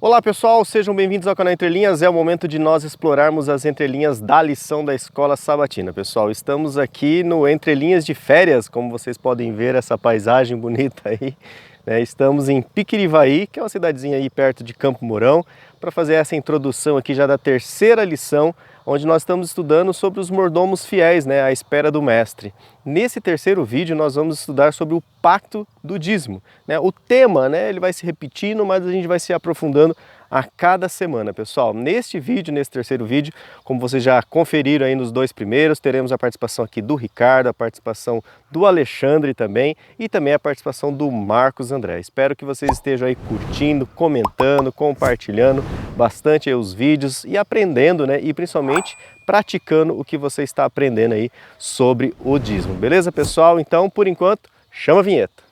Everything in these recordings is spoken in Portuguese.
Olá pessoal, sejam bem-vindos ao canal Entre Linhas. É o momento de nós explorarmos as entrelinhas da lição da Escola Sabatina. Pessoal, estamos aqui no Entre Linhas de férias, como vocês podem ver essa paisagem bonita aí, né? Estamos em Piquirivaí, que é uma cidadezinha aí perto de Campo Mourão, para fazer essa introdução aqui já da terceira lição, onde nós estamos estudando sobre os mordomos fiéis, né, à espera do mestre. Nesse terceiro vídeo nós vamos estudar sobre o pacto do dízimo, né? O tema, né, ele vai se repetindo, mas a gente vai se aprofundando a cada semana, pessoal. Neste terceiro vídeo, como vocês já conferiram aí nos dois primeiros, teremos a participação aqui do Ricardo, a participação do Alexandre também e também a participação do Marcos André. Espero que vocês estejam aí curtindo, comentando, compartilhando bastante aí os vídeos e aprendendo, né, e principalmente praticando o que você está aprendendo aí sobre o dízimo. Beleza, pessoal? Então, por enquanto, chama a vinheta.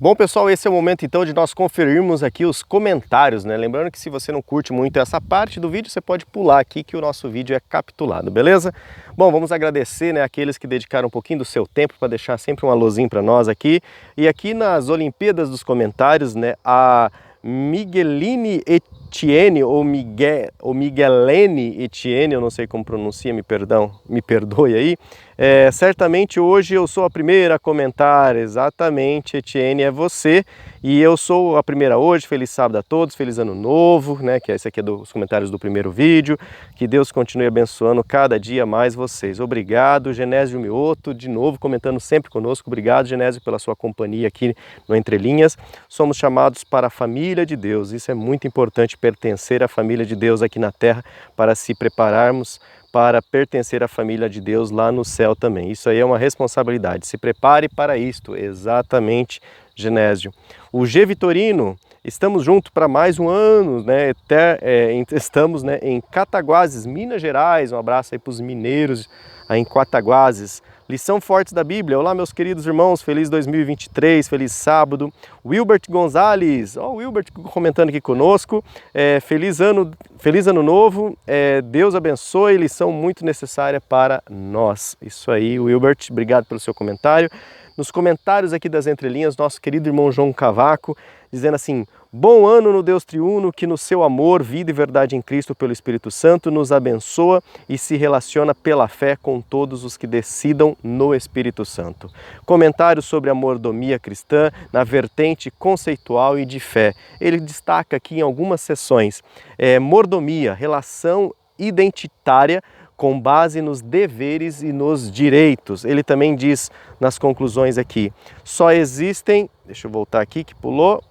Bom pessoal, esse é o momento então de nós conferirmos aqui os comentários, né? Lembrando que se você não curte muito essa parte do vídeo, você pode pular aqui que o nosso vídeo é capitulado, beleza? Bom, vamos agradecer, né, aqueles que dedicaram um pouquinho do seu tempo para deixar sempre um alôzinho para nós aqui. E aqui nas Olimpíadas dos Comentários, né, a Migueline Etienne, ou Miguelene Etienne, eu não sei como pronuncia, me perdoe aí. Certamente hoje eu sou a primeira a comentar, exatamente, Etienne, é você. E eu sou a primeira hoje. Feliz sábado a todos, feliz ano novo, né? Que esse aqui é dos comentários do primeiro vídeo. Que Deus continue abençoando cada dia mais vocês. Obrigado, Genésio Mioto, de novo comentando sempre conosco. Obrigado, Genésio, pela sua companhia aqui no Entre Linhas. Somos chamados para a família de Deus. Isso é muito importante, pertencer à família de Deus aqui na terra, para se prepararmos para pertencer à família de Deus lá no céu também. Isso aí é uma responsabilidade. Se prepare para isto, exatamente, Genésio. O G Vitorino, estamos juntos para mais um ano, né? Estamos, né, em Cataguases, Minas Gerais. Um abraço aí para os mineiros aí em Cataguases. Lição Fortes da Bíblia. Olá, meus queridos irmãos, feliz 2023, feliz sábado. Wilbert Gonzalez, o Wilbert comentando aqui conosco. Feliz ano novo, Deus abençoe, lição muito necessária para nós. Isso aí, Wilbert, obrigado pelo seu comentário. Nos comentários aqui das entrelinhas, nosso querido irmão João Cavaco, dizendo assim: bom ano no Deus triuno, que no seu amor, vida e verdade em Cristo pelo Espírito Santo nos abençoa e se relaciona pela fé com todos os que decidam no Espírito Santo. Comentários sobre a mordomia cristã na vertente conceitual e de fé. Ele destaca aqui em algumas sessões mordomia, relação identitária com base nos deveres e nos direitos. Ele também diz nas conclusões aqui: só existem, deixa eu voltar aqui que pulou,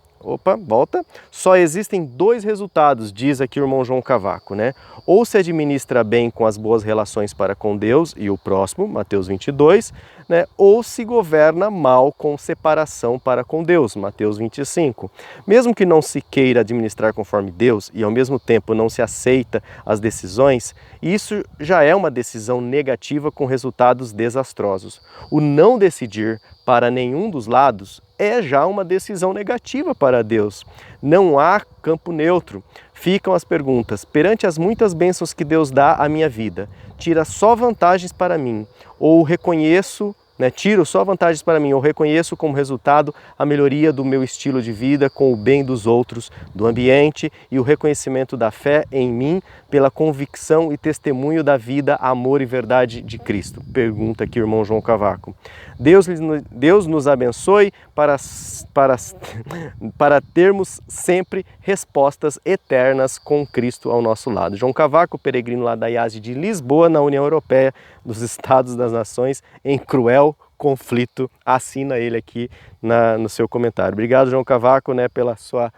volta. Só existem dois resultados, diz aqui o irmão João Cavaco, né? Ou se administra bem com as boas relações para com Deus e o próximo, Mateus 22, né? Ou se governa mal com separação para com Deus, Mateus 25. Mesmo que não se queira administrar conforme Deus e ao mesmo tempo não se aceita as decisões, isso já é uma decisão negativa com resultados desastrosos. O não decidir para nenhum dos lados é já uma decisão negativa para Deus. Não há campo neutro. Ficam as perguntas: perante as muitas bênçãos que Deus dá à minha vida, tira só vantagens para mim, ou reconheço, tiro só vantagens para mim, ou reconheço como resultado a melhoria do meu estilo de vida com o bem dos outros, do ambiente e o reconhecimento da fé em mim pela convicção e testemunho da vida, amor e verdade de Cristo? Pergunta aqui o irmão João Cavaco. Deus nos abençoe para termos sempre respostas eternas com Cristo ao nosso lado. João Cavaco, peregrino lá da IASE de Lisboa, na União Europeia dos Estados das Nações, em cruel conflito, assina ele aqui no seu comentário. Obrigado, João Cavaco, né, pela sua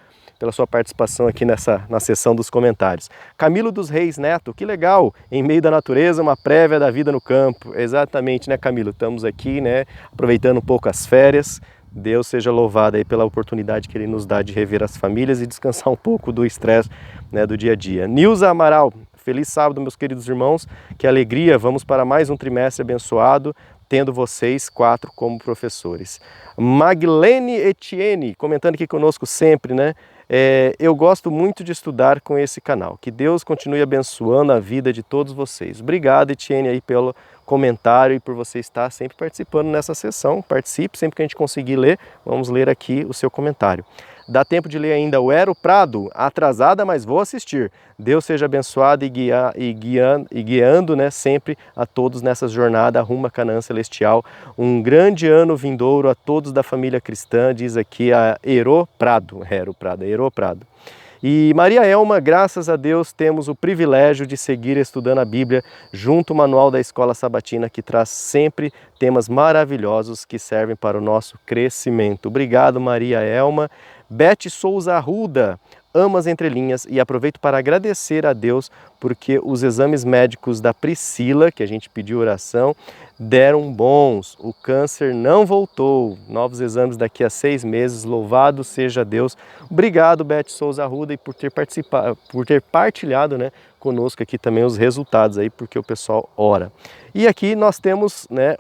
participação aqui na sessão dos comentários. Camilo dos Reis Neto, que legal, em meio da natureza, uma prévia da vida no campo. Exatamente, né, Camilo? Estamos aqui, né, aproveitando um pouco as férias. Deus seja louvado aí pela oportunidade que Ele nos dá de rever as famílias e descansar um pouco do estresse, né, do dia a dia. Nilza Amaral, feliz sábado, meus queridos irmãos, que alegria, vamos para mais um trimestre abençoado, tendo vocês 4 como professores. Maglene Etienne, comentando aqui conosco sempre, né? Eu gosto muito de estudar com esse canal. Que Deus continue abençoando a vida de todos vocês. Obrigado, Etienne, aí pelo comentário e por você estar sempre participando nessa sessão. Participe sempre que a gente conseguir ler. Vamos ler aqui o seu comentário. Dá tempo de ler ainda o Ero Prado, atrasada, mas vou assistir. Deus seja abençoado e guiando, né, sempre a todos nessa jornada rumo à Canaã Celestial. Um grande ano vindouro a todos da família cristã, diz aqui a Ero Prado. E Maria Elma, graças a Deus, temos o privilégio de seguir estudando a Bíblia junto ao Manual da Escola Sabatina, que traz sempre temas maravilhosos que servem para o nosso crescimento. Obrigado, Maria Elma. Beth Souza Arruda, amo as entrelinhas e aproveito para agradecer a Deus porque os exames médicos da Priscila, que a gente pediu oração, deram bons. O câncer não voltou. Novos exames daqui a 6 meses. Louvado seja Deus. Obrigado, Beth Souza Arruda, e por ter participado, por ter partilhado, né, conosco aqui também os resultados aí, porque o pessoal ora. E aqui nós temos, né,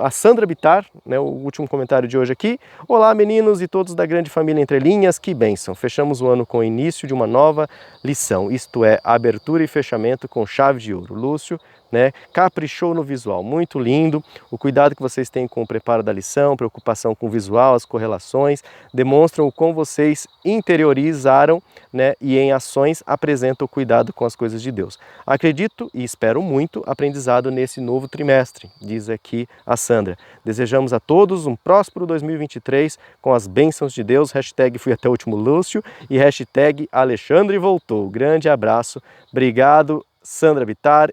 a Sandra Bittar, né, o último comentário de hoje aqui. Olá, meninos e todos da grande família Entre Linhas, que bênção. Fechamos o ano com o início de uma nova lição, isto é, abertura e fechamento com chave de ouro. Lúcio, né, caprichou no visual, muito lindo. O cuidado que vocês têm com o preparo da lição, preocupação com o visual, as correlações, demonstram o quão vocês interiorizaram, né, e em ações apresentam o cuidado com as coisas de Deus. Acredito e espero muito aprendizado nesse novo trimestre, diz aqui a Sandra. Desejamos a todos um próspero 2023 com as bênçãos de Deus, hashtag fui até o último Lúcio e hashtag Alexandre voltou. Grande abraço, obrigado Sandra Bittar.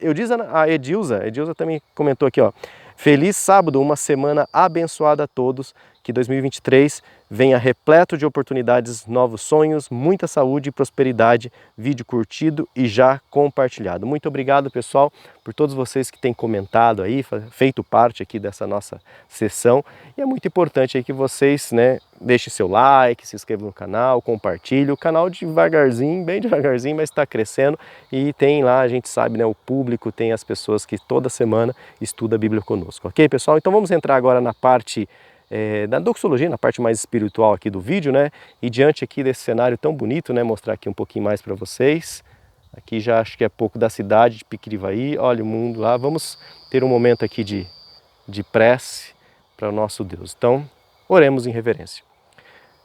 A Edilza também comentou aqui, ó. Feliz sábado, uma semana abençoada a todos, que 2023 venha repleto de oportunidades, novos sonhos, muita saúde e prosperidade. Vídeo curtido e já compartilhado. Muito obrigado, pessoal, por todos vocês que têm comentado aí, feito parte aqui dessa nossa sessão. E é muito importante aí que vocês, né, deixem seu like, se inscrevam no canal, compartilhem. O canal devagarzinho, bem devagarzinho, mas está crescendo. E tem lá, a gente sabe, né, o público, tem as pessoas que toda semana estudam a Bíblia conosco. Ok, pessoal? Então vamos entrar agora na parte da doxologia, na parte mais espiritual aqui do vídeo, né? E diante aqui desse cenário tão bonito, né? Mostrar aqui um pouquinho mais para vocês. Aqui já acho que é pouco da cidade de Piquirivaí. Olha o mundo lá. Vamos ter um momento aqui de prece para o nosso Deus. Então, oremos em reverência.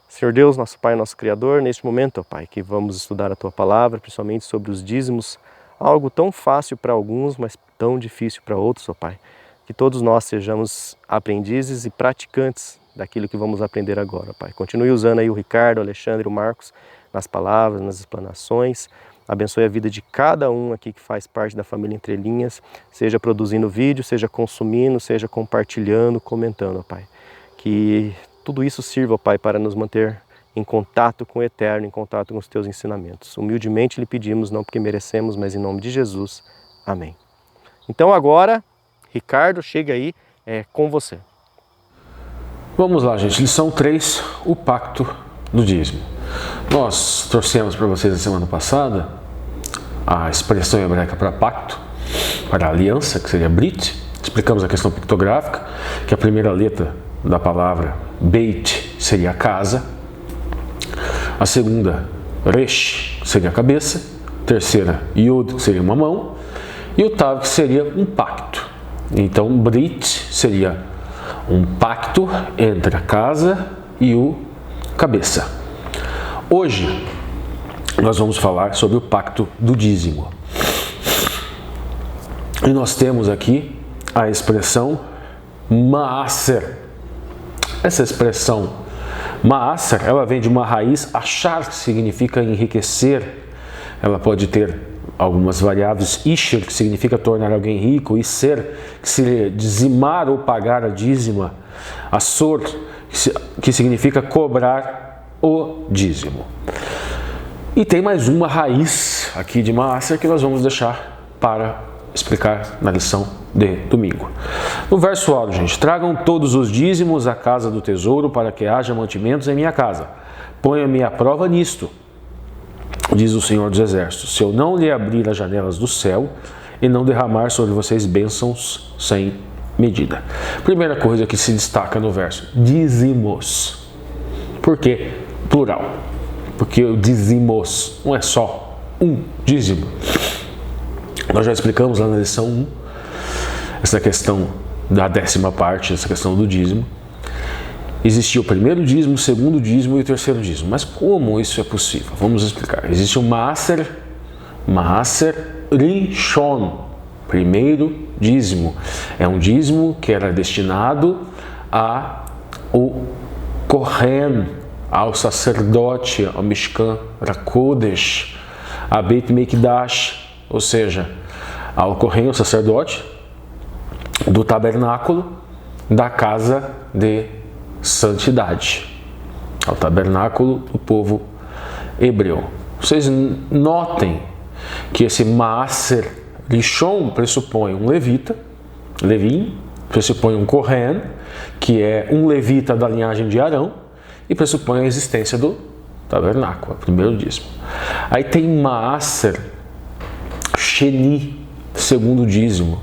Senhor Deus, nosso Pai, nosso Criador, neste momento, ó Pai, que vamos estudar a Tua Palavra, principalmente sobre os dízimos, algo tão fácil para alguns, mas tão difícil para outros, ó Pai. Que todos nós sejamos aprendizes e praticantes daquilo que vamos aprender agora, Pai. Continue usando aí o Ricardo, o Alexandre, o Marcos nas palavras, nas explanações. Abençoe a vida de cada um aqui que faz parte da família Entre Linhas, seja produzindo vídeo, seja consumindo, seja compartilhando, comentando, Pai. Que tudo isso sirva, Pai, para nos manter em contato com o Eterno, em contato com os Teus ensinamentos. Humildemente lhe pedimos, não porque merecemos, mas em nome de Jesus. Amém. Então agora, Ricardo, chega aí, com você. Vamos lá, gente. Lição 3, o pacto do dízimo. Nós trouxemos para vocês na semana passada a expressão hebraica para pacto, para aliança, que seria brit. Explicamos a questão pictográfica, que a primeira letra da palavra beit seria a casa, a segunda resh seria a cabeça, a terceira yod, que seria uma mão, e o tav, que seria um pacto. Então, brit seria um pacto entre a casa e o cabeça. Hoje, nós vamos falar sobre o pacto do dízimo. E nós temos aqui a expressão maaser. Essa expressão maaser, ela vem de uma raiz achar, que significa enriquecer. Ela pode ter algumas variáveis, isher, que significa tornar alguém rico, e ser, que seria dizimar ou pagar a dízima, assor, que significa cobrar o dízimo. E tem mais uma raiz aqui de maaser que nós vamos deixar para explicar na lição de domingo. No verso áudio, gente, tragam todos os dízimos à casa do tesouro para que haja mantimentos em minha casa. Ponha-me à prova nisto, diz o Senhor dos Exércitos, se eu não lhe abrir as janelas do céu e não derramar sobre vocês bênçãos sem medida. Primeira coisa que se destaca no verso, dízimos. Por quê? Plural. porque o dizimos não é só um dízimo. Nós já explicamos lá na lição 1 essa questão da 10ª parte, essa questão do dízimo. Existia o primeiro dízimo, o segundo dízimo e o terceiro dízimo. Mas como isso é possível? Vamos explicar. Existe o Maaser Rishon, primeiro dízimo. É um dízimo que era destinado ao Kohen, ao sacerdote, ao Mishkan Rakodesh, a Beit Mikdash, ou seja, ao Kohen, ao sacerdote do tabernáculo da casa de santidade, ao tabernáculo do povo hebreu. Vocês notem que esse Maaser Rishon pressupõe um levita, Levim, pressupõe um Kohen, que é um levita da linhagem de Arão, e pressupõe a existência do tabernáculo, primeiro dízimo. Aí tem Maaser Sheni, segundo dízimo.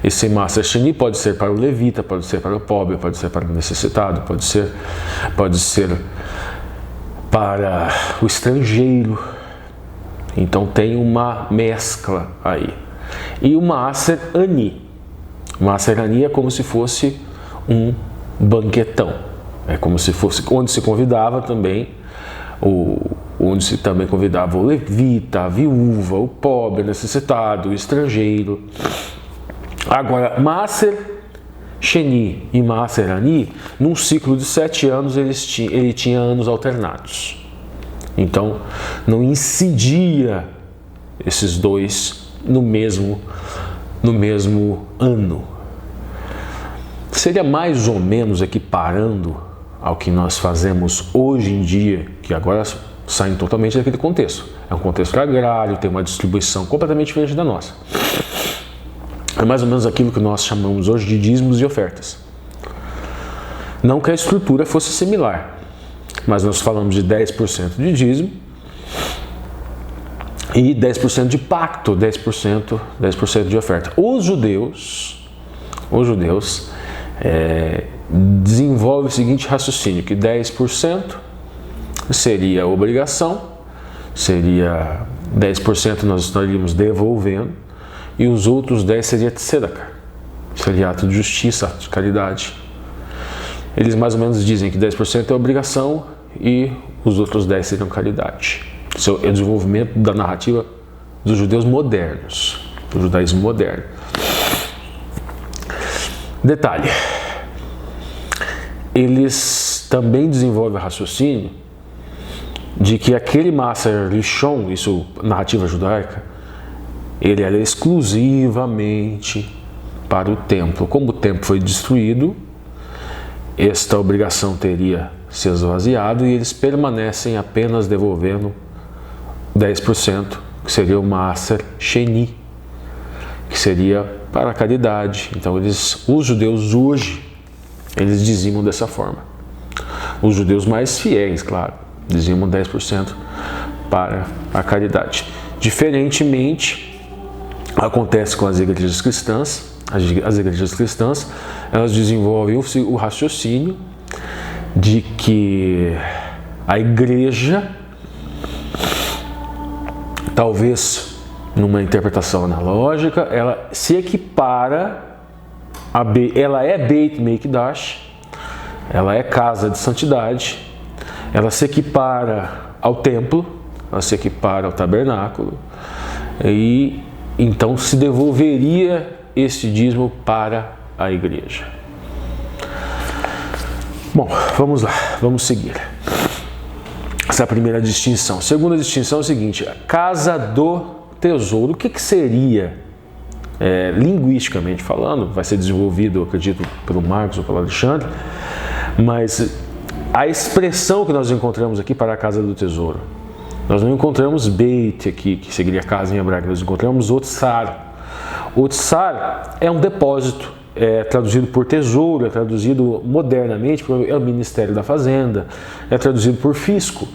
Esse Maaser Sheni pode ser para o levita, pode ser para o pobre, pode ser para o necessitado, pode ser para o estrangeiro. Então tem uma mescla aí. E o Maaser Ani. O Maaser Ani é como se fosse um banquetão. É como se fosse onde se convidava também o levita, a viúva, o pobre, o necessitado, o estrangeiro. Agora, Maaser Sheni e Maaser Ani, num ciclo de 7 anos, ele tinha anos alternados. Então, não incidia esses dois no mesmo ano. Seria mais ou menos equiparando ao que nós fazemos hoje em dia, que agora saem totalmente daquele contexto. É um contexto agrário, tem uma distribuição completamente diferente da nossa. É mais ou menos aquilo que nós chamamos hoje de dízimos e ofertas. Não que a estrutura fosse similar, mas nós falamos de 10% de dízimo e 10% de pacto, 10% de oferta. Os judeus desenvolvem o seguinte raciocínio, que 10% seria obrigação, seria 10% nós estaríamos devolvendo, e os outros 10 seria tzedakah, seria ato de justiça, ato de caridade. Eles mais ou menos dizem que 10% é obrigação e os outros 10 seriam caridade. Isso é o desenvolvimento da narrativa dos judeus modernos, do judaísmo moderno. Detalhe, eles também desenvolvem o raciocínio de que aquele Maaser Rishon, isso narrativa judaica, ele era exclusivamente para o templo. Como o templo foi destruído, esta obrigação teria se esvaziado e eles permanecem apenas devolvendo 10%, que seria o Maaser Sheni, que seria para a caridade. Então os judeus hoje, eles dizimam dessa forma. Os judeus mais fiéis, claro, dizimam 10% para a caridade. Diferentemente, acontece com as igrejas cristãs. As igrejas cristãs, elas desenvolvem o raciocínio de que a igreja, talvez numa interpretação analógica, ela se equipara, ela é Beit Mikdash, ela é casa de santidade, ela se equipara ao templo, ela se equipara ao tabernáculo, e então se devolveria esse dízimo para a igreja. Bom, vamos lá, vamos seguir. Essa é a primeira distinção. A segunda distinção é o seguinte: a casa do tesouro. O que seria, linguisticamente falando, vai ser desenvolvido, eu acredito, pelo Marcos ou pelo Alexandre, mas a expressão que nós encontramos aqui para a casa do tesouro, nós não encontramos Beit aqui, que seria casa em hebraico, nós encontramos Otsar. Otsar é um depósito, é traduzido por tesouro, é traduzido modernamente por o Ministério da Fazenda, é traduzido por fisco.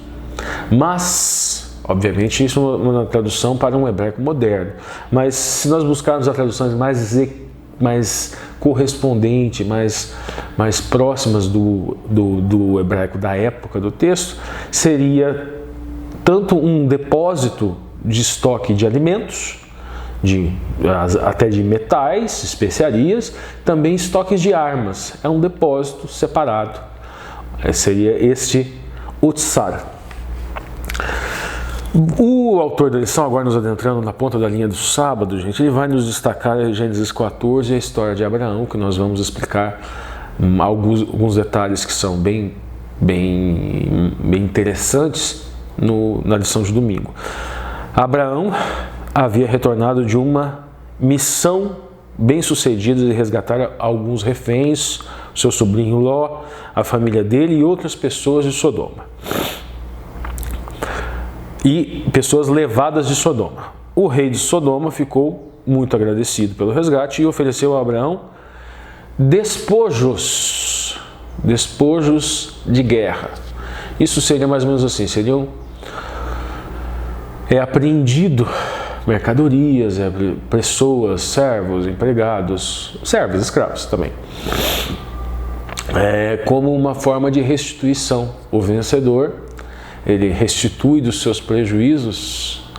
Mas, obviamente, isso é uma tradução para um hebraico moderno. Mas se nós buscarmos as traduções mais correspondentes, mais próximas do hebraico da época do texto, seria tanto um depósito de estoque de alimentos, até de metais, especiarias, também estoques de armas. É um depósito separado. Seria este Utsar. O autor da lição, agora nos adentrando na ponta da linha do sábado, gente, ele vai nos destacar Gênesis 14 e a história de Abraão, que nós vamos explicar alguns detalhes que são bem interessantes na lição de domingo. Abraão havia retornado de uma missão bem-sucedida de resgatar alguns reféns, seu sobrinho Ló, a família dele e outras pessoas de Sodoma. E pessoas levadas de Sodoma. O rei de Sodoma ficou muito agradecido pelo resgate e ofereceu a Abraão despojos de guerra. Isso seria mais ou menos assim, seriam apreendido mercadorias, pessoas, servos, empregados, servos, escravos também. Como uma forma de restituição. O vencedor, ele restitui dos seus prejuízos,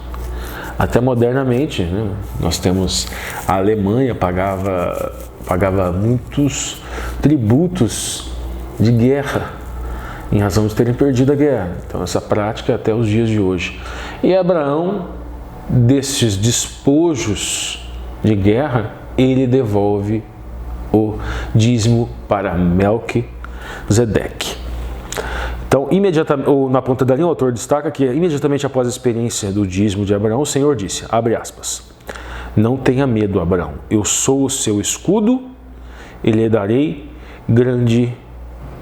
até modernamente, né? Nós temos a Alemanha pagava muitos tributos de guerra em razão de terem perdido a guerra. Então essa prática é até os dias de hoje. E Abraão, desses despojos de guerra, ele devolve o dízimo para Melquisedeque. Então, imediatamente, na ponta da linha, o autor destaca que imediatamente após a experiência do dízimo de Abraão, o Senhor disse, abre aspas, não tenha medo, Abraão, eu sou o seu escudo e lhe darei grande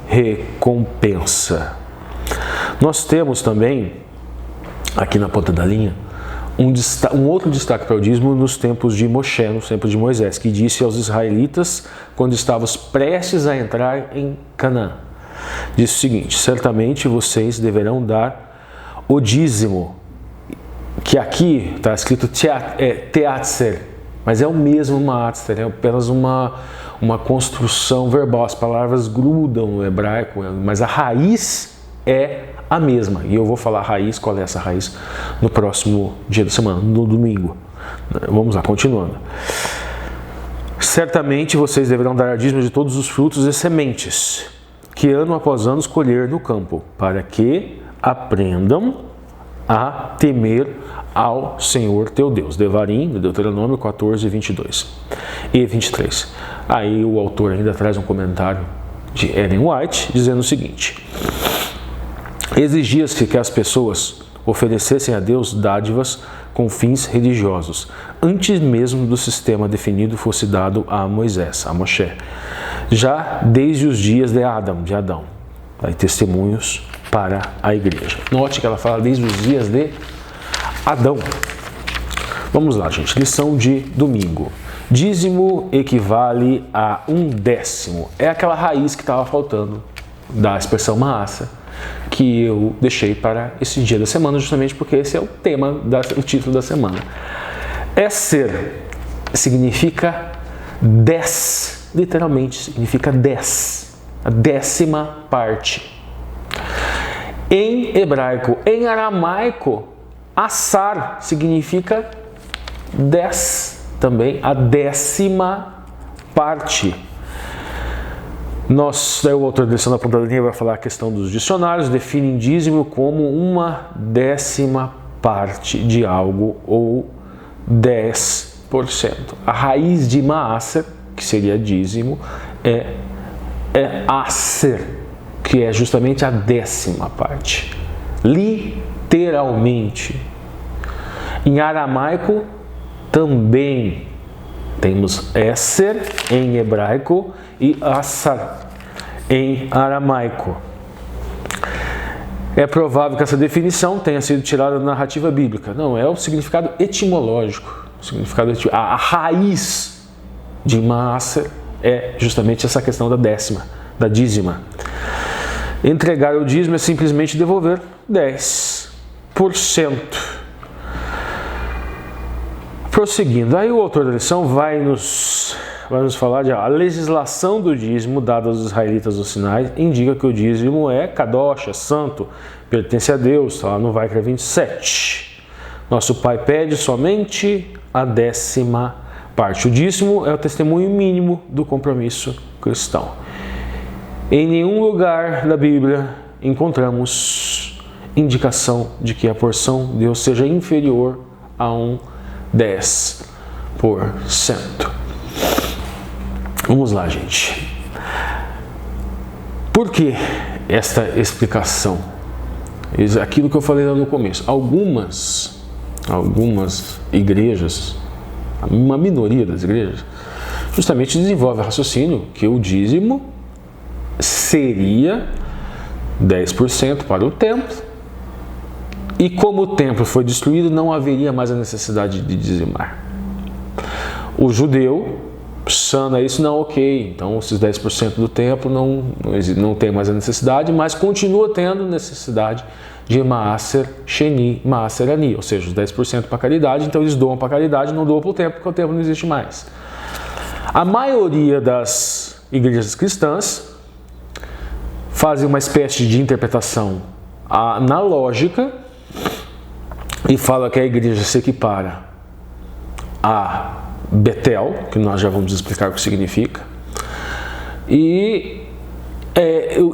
recompensa. Nós temos também, aqui na ponta da linha, um outro destaque para o dízimo nos tempos de Moshe, nos tempos de Moisés, que disse aos israelitas, quando estávamos prestes a entrar em Canaã, disse o seguinte, certamente vocês deverão dar o dízimo, que aqui está escrito teatser, mas é o mesmo maatser, é apenas uma construção verbal, as palavras grudam no hebraico, mas a raiz é a mesma. E eu vou falar a raiz, qual é essa raiz, no próximo dia da semana, no domingo. Vamos lá, continuando. Certamente vocês deverão dar dízimo de todos os frutos e sementes, que ano após ano colher no campo, para que aprendam a temer ao Senhor teu Deus. Devarim, Deuteronômio 14, 22 e 23. Aí o autor ainda traz um comentário de Ellen White, dizendo o seguinte, exigia-se que as pessoas oferecessem a Deus dádivas com fins religiosos, antes mesmo do sistema definido fosse dado a Moisés, a Moshe, já desde os dias de Adão. Aí testemunhos para a igreja. Note que ela fala desde os dias de Adão. Vamos lá, gente. Lição de domingo. Dízimo equivale a 1/10. É aquela raiz que estava faltando da expressão maassa, que eu deixei para esse dia da semana, justamente porque esse é o tema, o título da semana. Esser significa 10, literalmente significa 10, a 10ª parte. Em hebraico, em aramaico, assar significa 10 também, a 10ª parte. O autor da lição da ponta da linha vai falar a questão dos dicionários, definem dízimo como 1/10 parte de algo ou 10%. A raiz de maaser, que seria dízimo, é aser, que é justamente a 10ª parte. Literalmente. Em aramaico também temos esser em hebraico e assar em aramaico. É provável que essa definição tenha sido tirada da narrativa bíblica. Não, é o significado etimológico. A raiz de maaser é justamente essa questão da 10ª, da dízima. Entregar o dízimo é simplesmente devolver 10%. Prosseguindo, aí o autor da lição vai nos falar de a legislação do dízimo dada aos israelitas no Sinai indica que o dízimo é kadosh, é santo, pertence a Deus, está lá no Vaikra 27. Nosso pai pede somente a 10ª parte. O dízimo é o testemunho mínimo do compromisso cristão. Em nenhum lugar da Bíblia encontramos indicação de que a porção de Deus seja inferior a 10%. Vamos lá, gente. Por que esta explicação? Aquilo que eu falei lá no começo. Algumas igrejas, uma minoria das igrejas, justamente desenvolve o raciocínio que o dízimo seria 10% para o templo, e como o templo foi destruído, não haveria mais a necessidade de dizimar. O judeu sana isso, não, ok, então esses 10% do templo não tem mais a necessidade, mas continua tendo necessidade de Maaser Sheni, Maaser Ani, ou seja, os 10% para caridade, então eles doam para caridade, não doam para o templo, porque o templo não existe mais. A maioria das igrejas cristãs fazem uma espécie de interpretação analógica e fala que a igreja se equipara a Betel, que nós já vamos explicar o que significa, e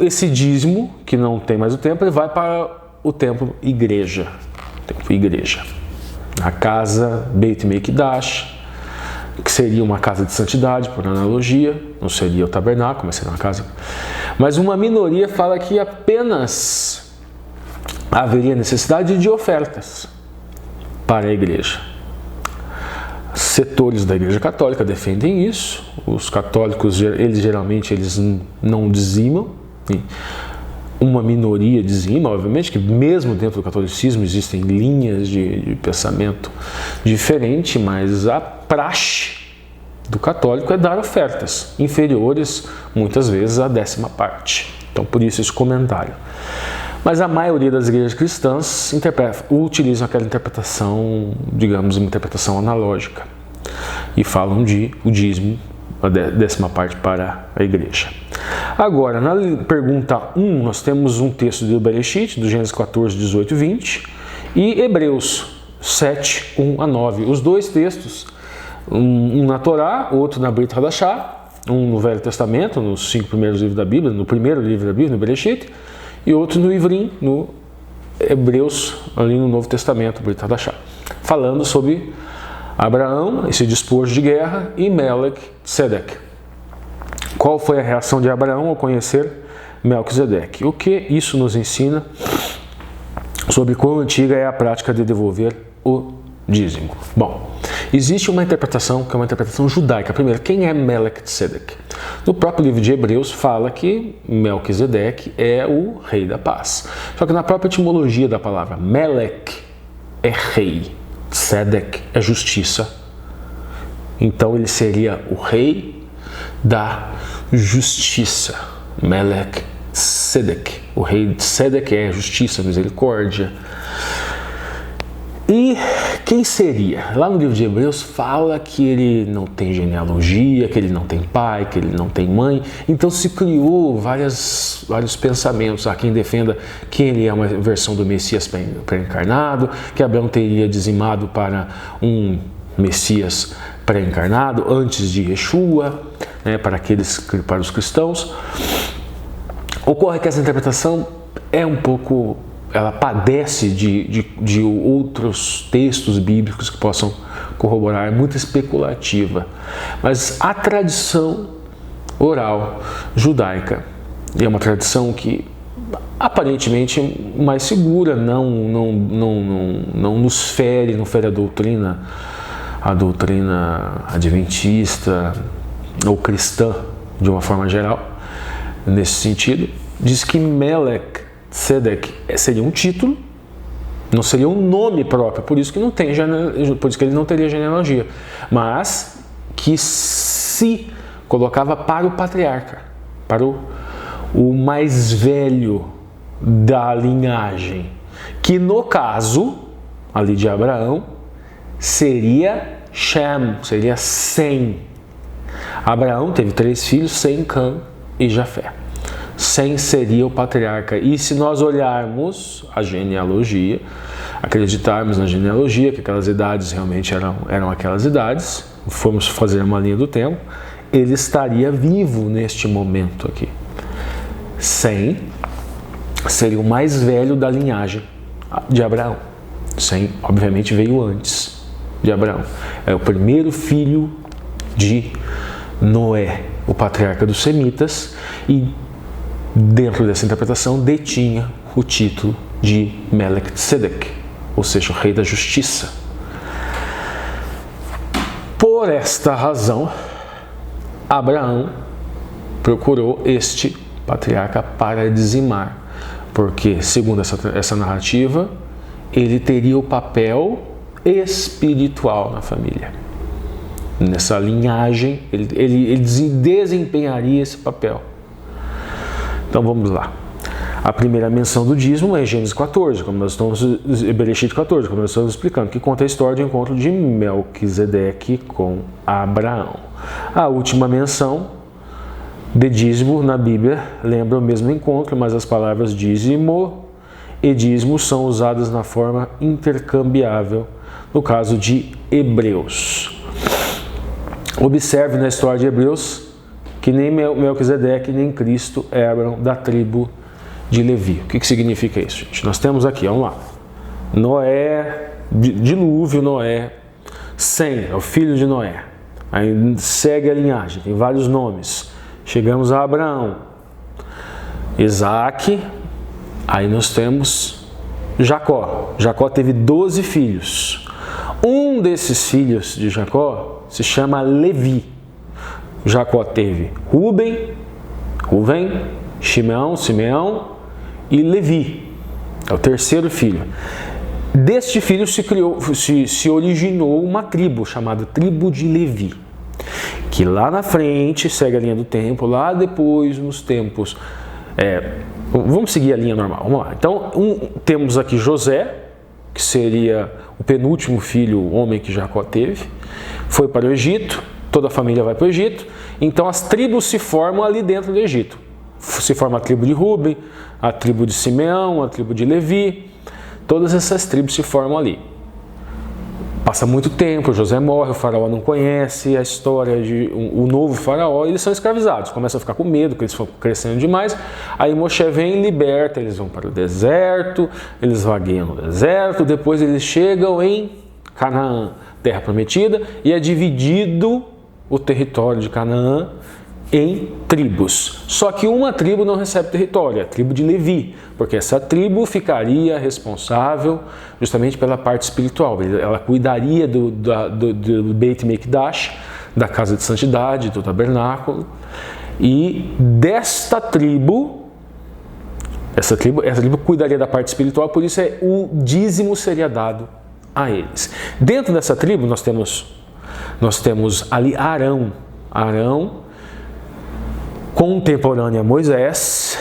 esse dízimo, que não tem mais o templo, ele vai para o templo igreja, a casa Beit Mikdash, que seria uma casa de santidade, por analogia, não seria o tabernáculo, mas seria uma casa. Mas uma minoria fala que apenas haveria necessidade de ofertas para a igreja. Setores da Igreja Católica defendem isso. Os católicos, geralmente não dizimam. Uma minoria dizima, obviamente, que mesmo dentro do catolicismo existem linhas de pensamento diferente, mas a praxe do católico é dar ofertas inferiores, muitas vezes, à 10ª parte. Então, por isso esse comentário. Mas a maioria das igrejas cristãs utilizam aquela interpretação, digamos, uma interpretação analógica, e falam de o dízimo, a 10ª parte para a igreja. Agora, na pergunta 1, nós temos um texto do Bereshit, do Gênesis 14, 18 e 20, e Hebreus 7, 1 a 9. Os dois textos, um na Torá, outro na Brit Hadashah, um no Velho Testamento, nos 5 primeiros livros da Bíblia, no primeiro livro da Bíblia, no Bereshit, e outro no Ivrim, no Hebreus, ali no Novo Testamento, Brit Hadashah, falando sobre Abraão, esse despojo de guerra, e Melquisedeque. Qual foi a reação de Abraão ao conhecer Melquisedeque? O que isso nos ensina sobre quão antiga é a prática de devolver o dízimo? Bom, existe uma interpretação que é uma interpretação judaica. Primeiro, quem é Melquisedeque? No próprio livro de Hebreus fala que Melquisedeque é o rei da paz. Só que na própria etimologia da palavra, Melech é rei, Sedek é justiça. Então ele seria o rei da justiça. Melquisedeque. O rei de Sedek é justiça, misericórdia. E quem seria? Lá no livro de Hebreus fala que ele não tem genealogia, que ele não tem pai, que ele não tem mãe. Então se criou vários pensamentos. Há quem defenda que ele é uma versão do Messias pré-encarnado, que Abraão teria dizimado para um Messias pré-encarnado antes de Yeshua, né, para os cristãos. Ocorre que essa interpretação ela padece de outros textos bíblicos que possam corroborar, é muito especulativa. Mas a tradição oral judaica é uma tradição que aparentemente é mais segura, não nos fere, não fere a doutrina adventista ou cristã de uma forma geral. Nesse sentido, diz que Melquisedeque seria um título, não seria um nome próprio, por isso que ele não teria genealogia, mas que se colocava para o patriarca, para o mais velho da linhagem, que no caso ali de Abraão seria Shem, seria Sem. Abraão teve 3 filhos, Sem, Cã e Jafé. Sem seria o patriarca. E se nós olharmos a genealogia, acreditarmos na genealogia, que aquelas idades realmente eram aquelas idades, formos fazer uma linha do tempo, ele estaria vivo neste momento aqui. Sem seria o mais velho da linhagem de Abraão. Sem, obviamente, veio antes de Abraão. É o primeiro filho de Noé, o patriarca dos semitas, e dentro dessa interpretação detinha o título de Melquisedeque, ou seja, o rei da justiça. Por esta razão, Abraão procurou este patriarca para dizimar, porque, segundo essa narrativa, ele teria o papel espiritual na família. Nessa linhagem, ele desempenharia esse papel. Então vamos lá. A primeira menção do dízimo é Gênesis 14, como nós estamos, Bereshit 14, como nós estamos explicando, que conta a história do encontro de Melquisedeque com Abraão. A última menção de dízimo na Bíblia lembra o mesmo encontro, mas as palavras dízimo e dízimo são usadas na forma intercambiável no caso de Hebreus. Observe na história de Hebreus que nem Melquisedeque nem Cristo eram da tribo de Levi. O que significa isso, gente? Nós temos aqui, vamos lá, Noé, dilúvio, Noé, Sem, é o filho de Noé. Aí segue a linhagem, tem vários nomes. Chegamos a Abraão, Isaac, aí nós temos Jacó. Jacó teve 12 filhos. Um desses filhos de Jacó se chama Levi. Jacó teve Rúben, Simeão e Levi. É o terceiro filho. Deste filho se originou uma tribo chamada tribo de Levi, que lá na frente, segue a linha do tempo, lá depois nos tempos, vamos seguir a linha normal, vamos lá. Então, temos aqui José, que seria o penúltimo filho, homem que Jacó teve, foi para o Egito, toda a família vai para o Egito, então as tribos se formam ali dentro do Egito. Se forma a tribo de Rúben, a tribo de Simeão, a tribo de Levi, todas essas tribos se formam ali. Passa muito tempo, José morre, o faraó não conhece a história de o novo faraó, eles são escravizados, começam a ficar com medo, porque eles estão crescendo demais. Aí Moshe vem e liberta, eles vão para o deserto, eles vagueiam no deserto, depois eles chegam em Canaã, terra prometida, e é dividido o território de Canaã em tribos. Só que uma tribo não recebe território, a tribo de Levi, porque essa tribo ficaria responsável justamente pela parte espiritual. Ela cuidaria do Beit Mikdash, da casa de santidade, do tabernáculo. E desta tribo, essa tribo cuidaria da parte espiritual, por isso o dízimo seria dado a eles. Dentro dessa tribo nós temos ali Arão, contemporâneo a Moisés,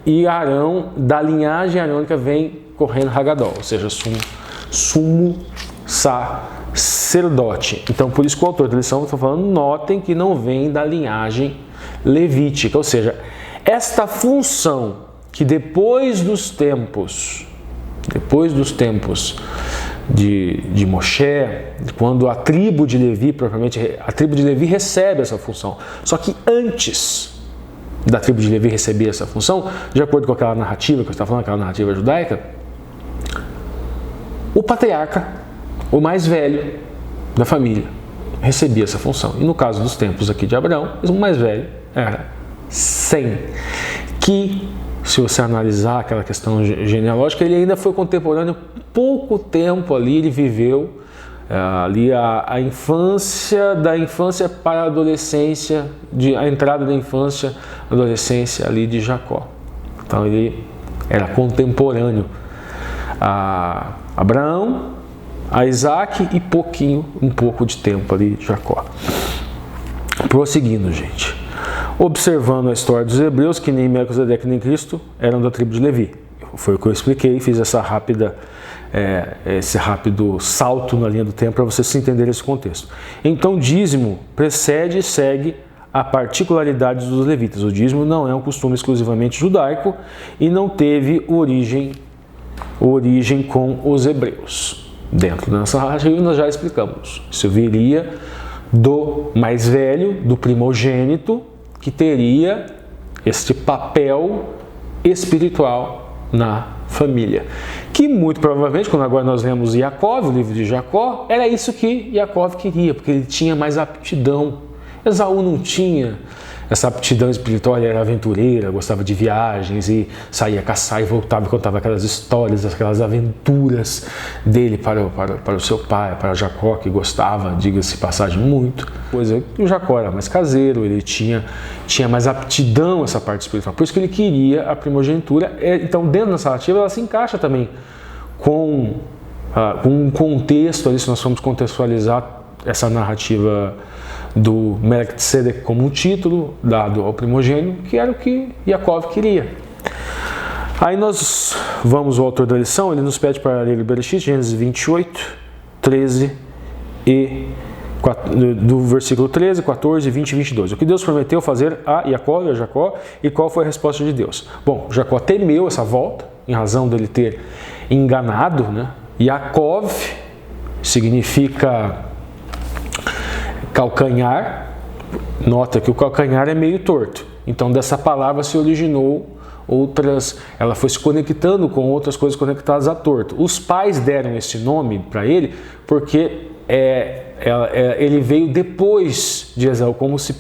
e Arão, da linhagem arônica, vem correndo Hagadol, ou seja, sumo sacerdote. Então, por isso que o autor da lição está falando, notem que não vem da linhagem levítica, ou seja, esta função que depois dos tempos de Moshe, quando a tribo de Levi, propriamente, a tribo de Levi recebe essa função. Só que antes da tribo de Levi receber essa função, de acordo com aquela narrativa que eu estava falando, aquela narrativa judaica, o patriarca, o mais velho da família, recebia essa função. E no caso dos tempos aqui de Abraão, o mais velho era Sem, que, se você analisar aquela questão genealógica, ele ainda foi contemporâneo pouco tempo ali, ele viveu ali a infância, da infância para a adolescência, a entrada da infância, adolescência ali de Jacó. Então ele era contemporâneo a Abraão, a Isaac e um pouco de tempo ali de Jacó. Prosseguindo, gente. Observando a história dos hebreus, que nem Melquisedeque nem Cristo eram da tribo de Levi. Foi o que eu expliquei, fiz essa rápida esse rápido salto na linha do tempo para vocês entenderem esse contexto. Então, o dízimo precede e segue a particularidade dos levitas. O dízimo não é um costume exclusivamente judaico e não teve origem com os hebreus. Dentro dessa narrativa nós já explicamos. Isso viria do mais velho, do primogênito, que teria este papel espiritual na família. Que muito provavelmente, quando agora nós lemos Jacó, o livro de Jacó, era isso que Jacó queria, porque ele tinha mais aptidão. Esaú não tinha essa aptidão espiritual, ele era aventureiro, gostava de viagens e saía caçar e voltava e contava aquelas histórias, aquelas aventuras dele para o seu pai, para Jacó, que gostava, diga-se passagem, muito. Coisa que o Jacó era mais caseiro, ele tinha mais aptidão a essa parte espiritual, por isso que ele queria a primogenitura. Então, dentro dessa narrativa, ela se encaixa também com um contexto ali, se nós formos contextualizar essa narrativa do Melquisedec como um título dado ao primogênito, que era o que Jacó queria. Aí nós vamos ao autor da lição, ele nos pede para ler o Bereshit, Gênesis 28, 13 e do versículo 13, 14, 20 e 22. O que Deus prometeu fazer a Jacó e a Jacó e qual foi a resposta de Deus? Bom, Jacó temeu essa volta, em razão dele ter enganado, né? Yaakov significa calcanhar, nota que o calcanhar é meio torto. Então dessa palavra se originou ela foi se conectando com outras coisas conectadas a torto. Os pais deram esse nome para ele porque ele veio depois de Esaú, como se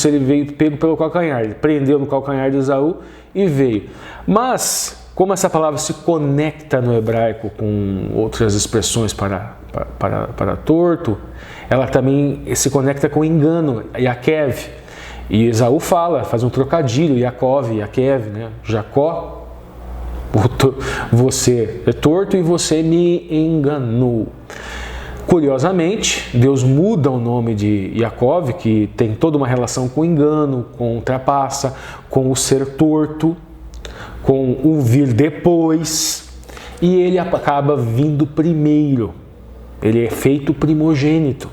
ele veio pego pelo calcanhar. Ele prendeu no calcanhar de Esaú e veio. Mas como essa palavra se conecta no hebraico com outras expressões para torto, ela também se conecta com engano, Yakev. E Esaú faz um trocadilho, Yaakov, Yakev, né? Jacó, você é torto e você me enganou. Curiosamente, Deus muda o nome de Yaakov, que tem toda uma relação com engano, com trapaça, com o ser torto, com o vir depois, e ele acaba vindo primeiro. Ele é feito primogênito.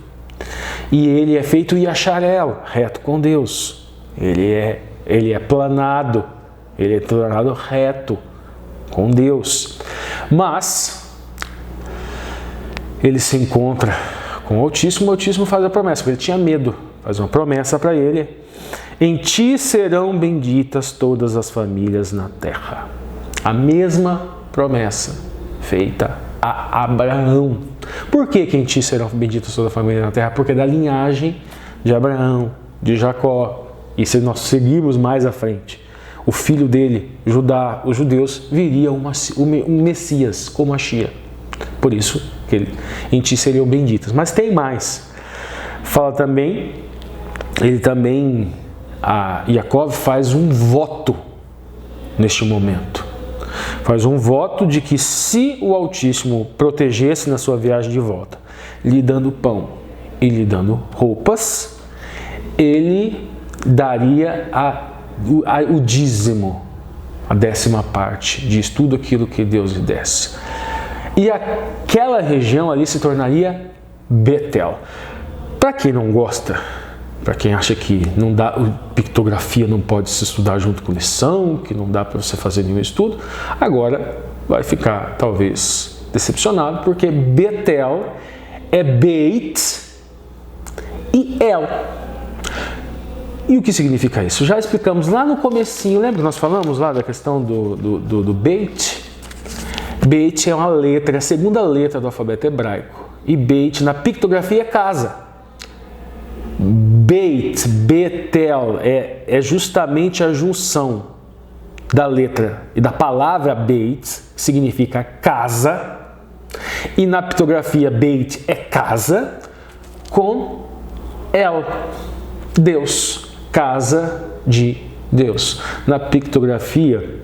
E ele é feito Yacharel, reto com Deus. Ele é planado. Ele é tornado reto com Deus. Mas ele se encontra com o Altíssimo faz a promessa, porque ele tinha medo. Faz uma promessa para ele. Em ti serão benditas todas as famílias na terra. A mesma promessa feita a Abraão. Por que em ti serão benditas toda a família na terra? Porque é da linhagem de Abraão, de Jacó. E se nós seguirmos mais à frente, o filho dele, Judá, os judeus, viria um Messias, como Ashia. Por isso, em ti seriam benditas. Mas tem mais. Fala também, Jacó faz um voto neste momento. Faz um voto de que se o Altíssimo protegesse na sua viagem de volta, lhe dando pão e lhe dando roupas, ele daria o dízimo, a 10ª parte de tudo aquilo que Deus lhe desse. E aquela região ali se tornaria Betel. Para quem não gosta, para quem acha que não dá, pictografia não pode se estudar junto com lição, que não dá para você fazer nenhum estudo, agora vai ficar talvez decepcionado, porque Betel é Beit e El. E o que significa isso? Já explicamos lá no comecinho, lembra que nós falamos lá da questão do Beit? Beit é uma letra, é a segunda letra do alfabeto hebraico. E Beit na pictografia é casa. Beit, Betel, é justamente a junção da letra e da palavra Beit, significa casa, e na pictografia Beit é casa, com El, Deus, casa de Deus. Na pictografia,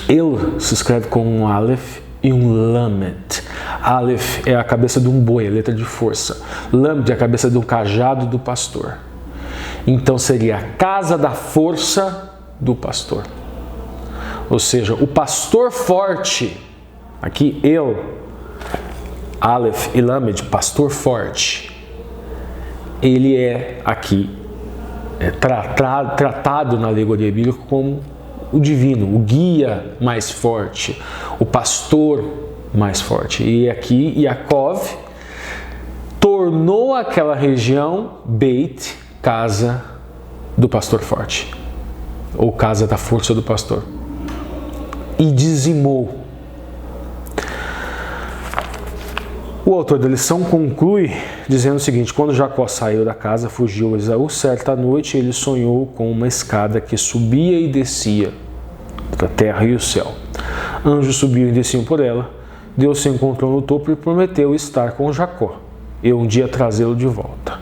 El se escreve com um Aleph e um Lamed. Aleph é a cabeça de um boi, a letra de força. Lamed é a cabeça de um cajado do pastor. Então seria a casa da força do pastor. Ou seja, o pastor forte Aqui, Aleph e Lamed, pastor forte, ele é aqui tratado na alegoria bíblica como o divino, o guia mais forte, o pastor mais forte. E aqui Yaakov tornou aquela região Beit, casa do pastor forte, ou casa da força do pastor, e dizimou. O autor da lição conclui dizendo o seguinte: quando Jacó saiu da casa, fugiu a Esaú, certa noite ele sonhou com uma escada que subia e descia da terra e o céu. Anjos subiam e desciam por ela. Deus se encontrou no topo e prometeu estar com Jacó e um dia trazê-lo de volta.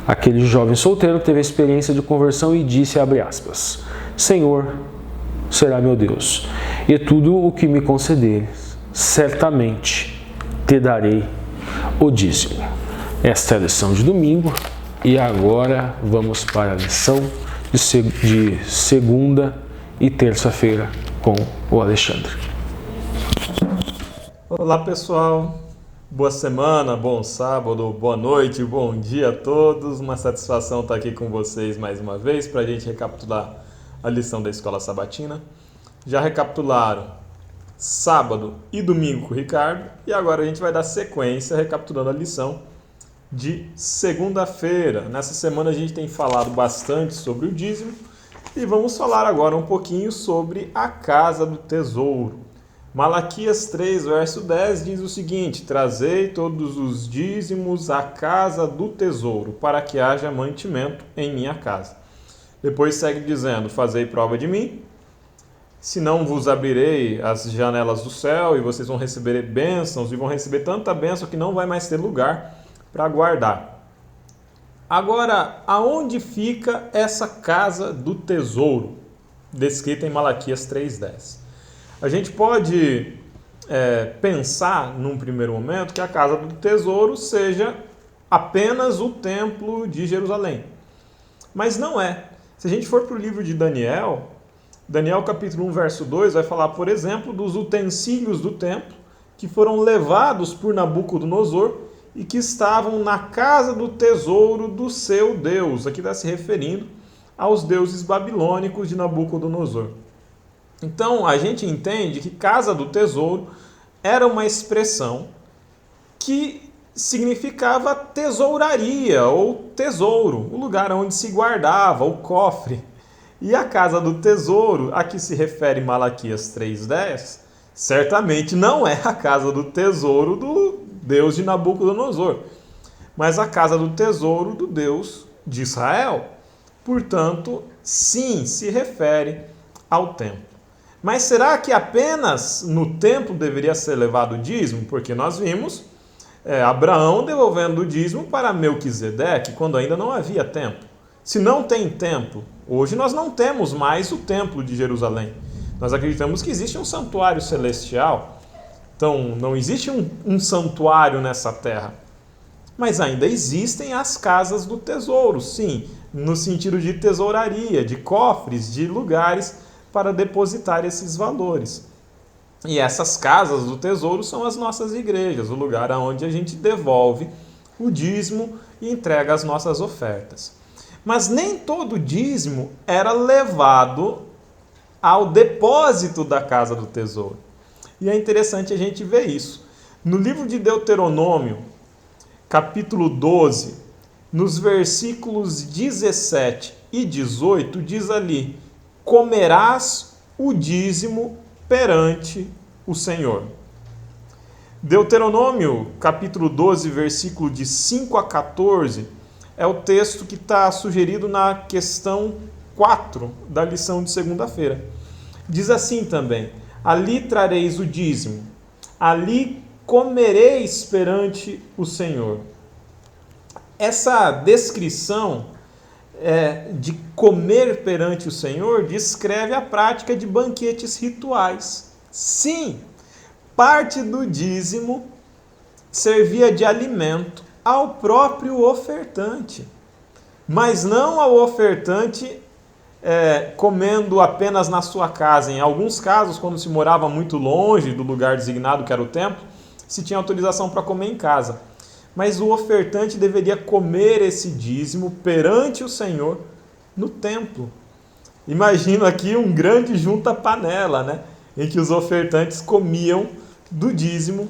Aquele jovem solteiro teve a experiência de conversão e disse, abre aspas, Senhor será meu Deus, e tudo o que me concederes, certamente te darei o dízimo. Esta é a lição de domingo e agora vamos para a lição de segunda e terça-feira com o Alexandre. Olá pessoal, boa semana, bom sábado, boa noite, bom dia a todos. Uma satisfação estar aqui com vocês mais uma vez para a gente recapitular a lição da Escola Sabatina. Já recapitularam sábado e domingo com o Ricardo e agora a gente vai dar sequência recapitulando a lição de segunda-feira. Nessa semana a gente tem falado bastante sobre o dízimo e vamos falar agora um pouquinho sobre a casa do tesouro. Malaquias 3, verso 10 diz o seguinte, trazei todos os dízimos à casa do tesouro, para que haja mantimento em minha casa. Depois segue dizendo, fazei prova de mim, senão vos abrirei as janelas do céu e vocês vão receber bênçãos e vão receber tanta bênção que não vai mais ter lugar para guardar. Agora, aonde fica essa casa do tesouro, descrita em Malaquias 3,10? A gente pode pensar, num primeiro momento, que a casa do tesouro seja apenas o templo de Jerusalém. Mas não é. Se a gente for para o livro de Daniel, Daniel capítulo 1, verso 2, vai falar, por exemplo, dos utensílios do templo que foram levados por Nabucodonosor e que estavam na casa do tesouro do seu Deus. Aqui está se referindo aos deuses babilônicos de Nabucodonosor. Então, a gente entende que casa do tesouro era uma expressão que significava tesouraria ou tesouro, o lugar onde se guardava, o cofre. E a casa do tesouro, a que se refere Malaquias 3,10, certamente não é a casa do tesouro do Deus de Nabucodonosor, mas a casa do tesouro do Deus de Israel. Portanto, sim, se refere ao templo. Mas será que apenas no templo deveria ser levado o dízimo? Porque nós vimos Abraão devolvendo o dízimo para Melquisedeque quando ainda não havia templo. Se não tem templo, hoje nós não temos mais o templo de Jerusalém. Nós acreditamos que existe um santuário celestial. Então, não existe um santuário nessa terra. Mas ainda existem as casas do tesouro, sim, no sentido de tesouraria, de cofres, de lugares para depositar esses valores. E essas casas do tesouro são as nossas igrejas, o lugar onde a gente devolve o dízimo e entrega as nossas ofertas. Mas nem todo dízimo era levado ao depósito da casa do tesouro. E é interessante a gente ver isso. No livro de Deuteronômio, capítulo 12, nos versículos 17 e 18, diz ali, comerás o dízimo perante o Senhor. Deuteronômio, capítulo 12, versículo de 5 a 14, é o texto que está sugerido na questão 4 da lição de segunda-feira. Diz assim também, ali trareis o dízimo, ali comereis perante o Senhor. Essa descrição de comer perante o Senhor descreve a prática de banquetes rituais. Sim, parte do dízimo servia de alimento ao próprio ofertante, mas não ao ofertante comendo apenas na sua casa. Em alguns casos, quando se morava muito longe do lugar designado, que era o templo, se tinha autorização para comer em casa. Mas o ofertante deveria comer esse dízimo perante o Senhor no templo. Imagino aqui um grande junta-panela, né? Em que os ofertantes comiam do dízimo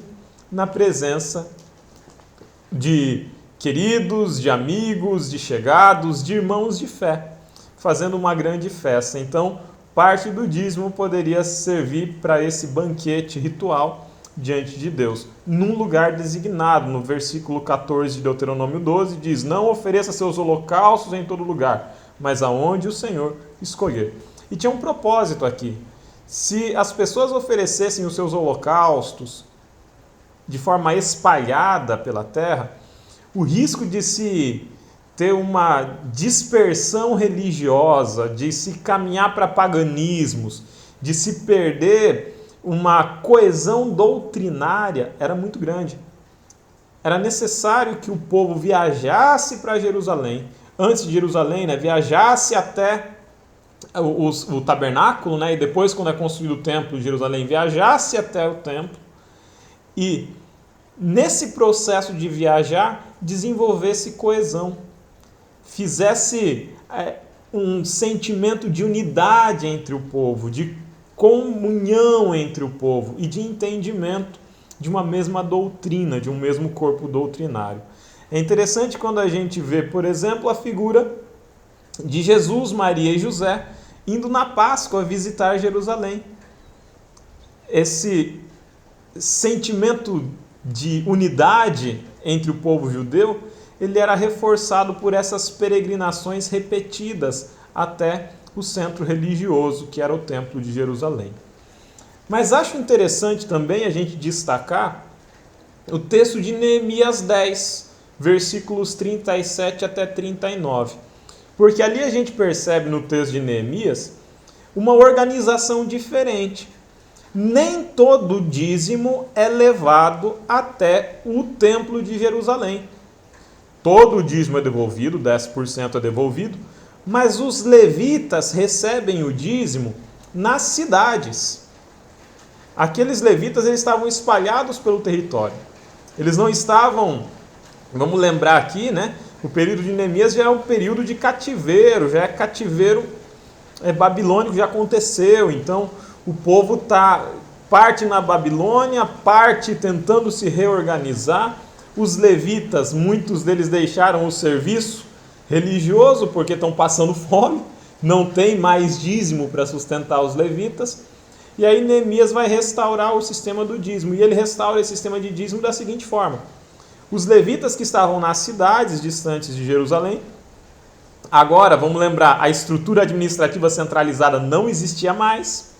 na presença de queridos, de amigos, de chegados, de irmãos de fé, fazendo uma grande festa. Então, parte do dízimo poderia servir para esse banquete ritual diante de Deus, num lugar designado. No versículo 14 de Deuteronômio 12 diz: não ofereça seus holocaustos em todo lugar, mas aonde o Senhor escolher. E tinha um propósito aqui. Se as pessoas oferecessem os seus holocaustos de forma espalhada pela terra, o risco de se ter uma dispersão religiosa, de se caminhar para paganismos, de se perder uma coesão doutrinária era muito grande. Era necessário que o povo viajasse para Jerusalém, antes de Jerusalém, né, viajasse até o tabernáculo, né, e depois, quando é construído o templo de Jerusalém, viajasse até o templo e, nesse processo de viajar, desenvolvesse coesão, fizesse um sentimento de unidade entre o povo, de comunhão entre o povo e de entendimento de uma mesma doutrina, de um mesmo corpo doutrinário. É interessante quando a gente vê, por exemplo, a figura de Jesus, Maria e José indo na Páscoa visitar Jerusalém. Esse sentimento de unidade entre o povo judeu, ele era reforçado por essas peregrinações repetidas até o centro religioso, que era o Templo de Jerusalém. Mas acho interessante também a gente destacar o texto de Neemias 10, versículos 37 até 39. Porque ali a gente percebe no texto de Neemias uma organização diferente. Nem todo dízimo é levado até o Templo de Jerusalém. Todo o dízimo é devolvido, 10% é devolvido, mas os levitas recebem o dízimo nas cidades. Aqueles levitas, eles estavam espalhados pelo território. Eles não estavam, vamos lembrar aqui, né? O período de Neemias já é um período de cativeiro, já é cativeiro babilônico, já aconteceu. Então, o povo está parte na Babilônia, parte tentando se reorganizar. Os levitas, muitos deles deixaram o serviço religioso porque estão passando fome, não tem mais dízimo para sustentar os levitas. E aí Neemias vai restaurar o sistema do dízimo. E ele restaura esse sistema de dízimo da seguinte forma: os levitas que estavam nas cidades distantes de Jerusalém, agora, vamos lembrar, a estrutura administrativa centralizada não existia mais,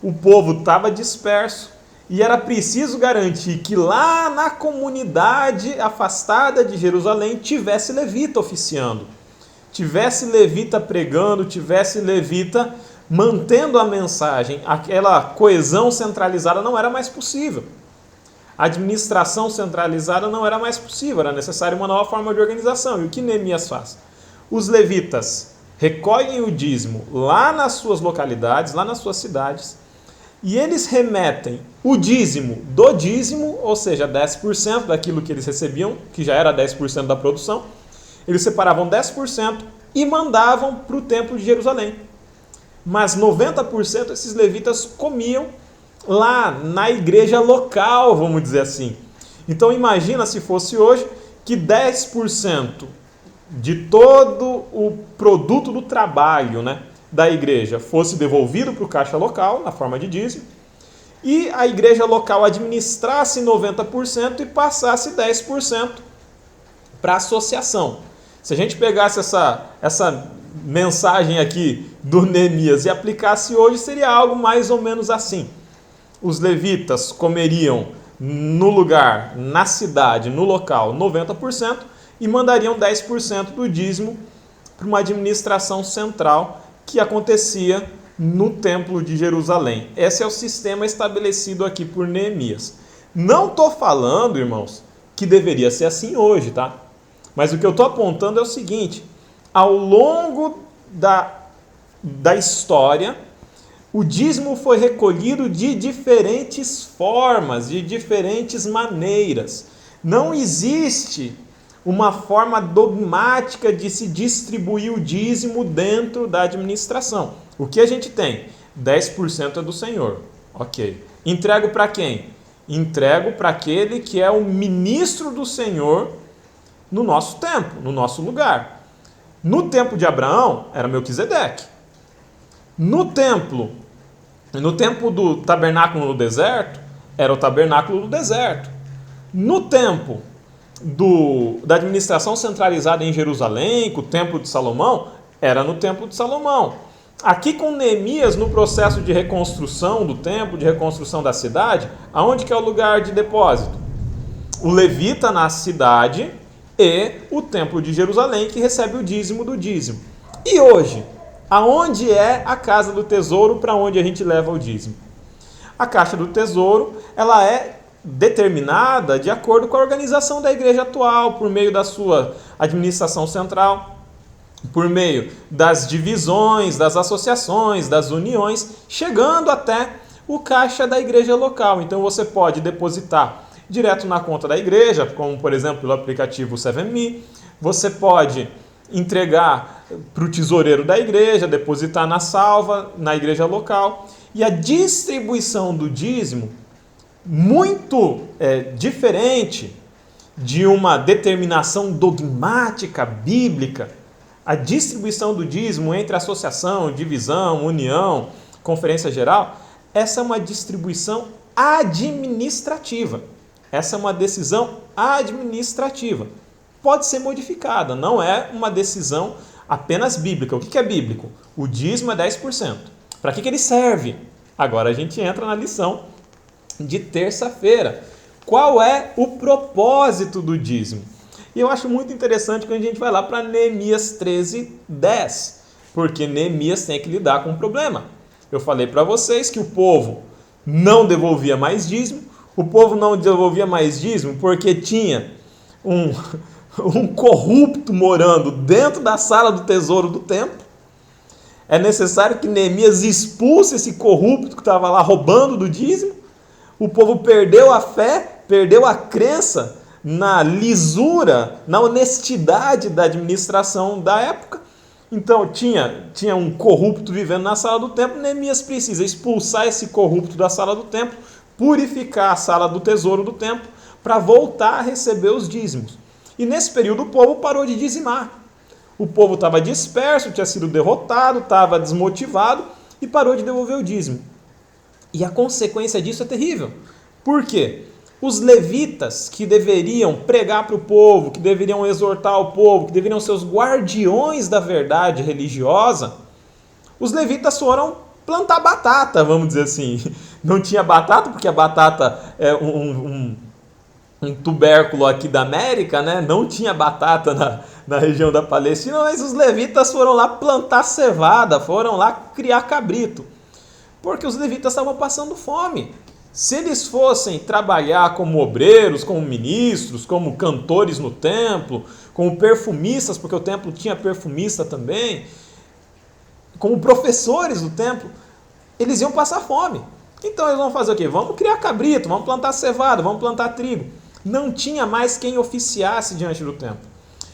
o povo estava disperso, e era preciso garantir que lá na comunidade afastada de Jerusalém tivesse levita oficiando, tivesse levita pregando, tivesse levita mantendo a mensagem. Aquela coesão centralizada não era mais possível. A administração centralizada não era mais possível, era necessária uma nova forma de organização. E o que Neemias faz? Os levitas recolhem o dízimo lá nas suas localidades, lá nas suas cidades, e eles remetem o dízimo do dízimo, ou seja, 10% daquilo que eles recebiam, que já era 10% da produção, eles separavam 10% e mandavam para o templo de Jerusalém. Mas 90% esses levitas comiam lá na igreja local, vamos dizer assim. Então imagina se fosse hoje que 10% de todo o produto do trabalho, né, da igreja fosse devolvido para o caixa local, na forma de dízimo, e a igreja local administrasse 90% e passasse 10% para a associação. Se a gente pegasse essa mensagem aqui do Neemias e aplicasse hoje, seria algo mais ou menos assim. Os levitas comeriam no lugar, na cidade, no local, 90% e mandariam 10% do dízimo para uma administração central que acontecia no Templo de Jerusalém. Esse é o sistema estabelecido aqui por Neemias. Não estou falando, irmãos, que deveria ser assim hoje, tá? Mas o que eu estou apontando é o seguinte: ao longo da da história, o dízimo foi recolhido de diferentes formas, de diferentes maneiras. Não existe uma forma dogmática de se distribuir o dízimo dentro da administração. O que a gente tem? 10% é do Senhor. Ok. Entrego para quem? Entrego para aquele que é o ministro do Senhor no nosso tempo, no nosso lugar. No tempo de Abraão, era Melquisedeque. No tempo do tabernáculo no deserto, era o tabernáculo do deserto. No tempo da administração centralizada em Jerusalém, com o templo de Salomão, era no templo de Salomão. Aqui com Neemias, no processo de reconstrução do templo, de reconstrução da cidade, aonde que é o lugar de depósito? O levita na cidade e o templo de Jerusalém, que recebe o dízimo do dízimo. E hoje, aonde é a casa do tesouro para onde a gente leva o dízimo? A caixa do tesouro, ela é determinada de acordo com a organização da igreja atual, por meio da sua administração central, por meio das divisões, das associações, das uniões, chegando até o caixa da igreja local. Então você pode depositar direto na conta da igreja, como por exemplo pelo aplicativo 7Me, você pode entregar para o tesoureiro da igreja, depositar na salva, na igreja local. E a distribuição do dízimo, muito diferente de uma determinação dogmática, bíblica, a distribuição do dízimo entre associação, divisão, união, conferência geral, essa é uma distribuição administrativa. Essa é uma decisão administrativa. Pode ser modificada, não é uma decisão apenas bíblica. O que é bíblico? O dízimo é 10%. Para que ele serve? Agora a gente entra na lição de terça-feira. Qual é o propósito do dízimo? E eu acho muito interessante quando a gente vai lá para Neemias 13:10, porque Neemias tem que lidar com um problema. Eu falei para vocês que o povo não devolvia mais dízimo. O povo não devolvia mais dízimo porque tinha um corrupto morando dentro da sala do tesouro do templo. É necessário que Neemias expulse esse corrupto que estava lá roubando do dízimo. O povo perdeu a fé, perdeu a crença na lisura, na honestidade da administração da época. Então tinha um corrupto vivendo na sala do templo. Neemias precisa expulsar esse corrupto da sala do templo, purificar a sala do tesouro do templo, para voltar a receber os dízimos. E nesse período o povo parou de dizimar. O povo estava disperso, tinha sido derrotado, estava desmotivado e parou de devolver o dízimo. E a consequência disso é terrível. Por quê? Os levitas, que deveriam pregar para o povo, que deveriam exortar o povo, que deveriam ser os guardiões da verdade religiosa, os levitas foram plantar batata, vamos dizer assim. Não tinha batata, porque a batata é um tubérculo aqui da América, né? Não tinha batata na região da Palestina, mas os levitas foram lá plantar cevada, foram lá criar cabrito, porque os levitas estavam passando fome. Se eles fossem trabalhar como obreiros, como ministros, como cantores no templo, como perfumistas, porque o templo tinha perfumista também, como professores do templo, eles iam passar fome. Então eles vão fazer o quê? Vamos criar cabrito, vamos plantar cevada, vamos plantar trigo. Não tinha mais quem oficiasse diante do templo.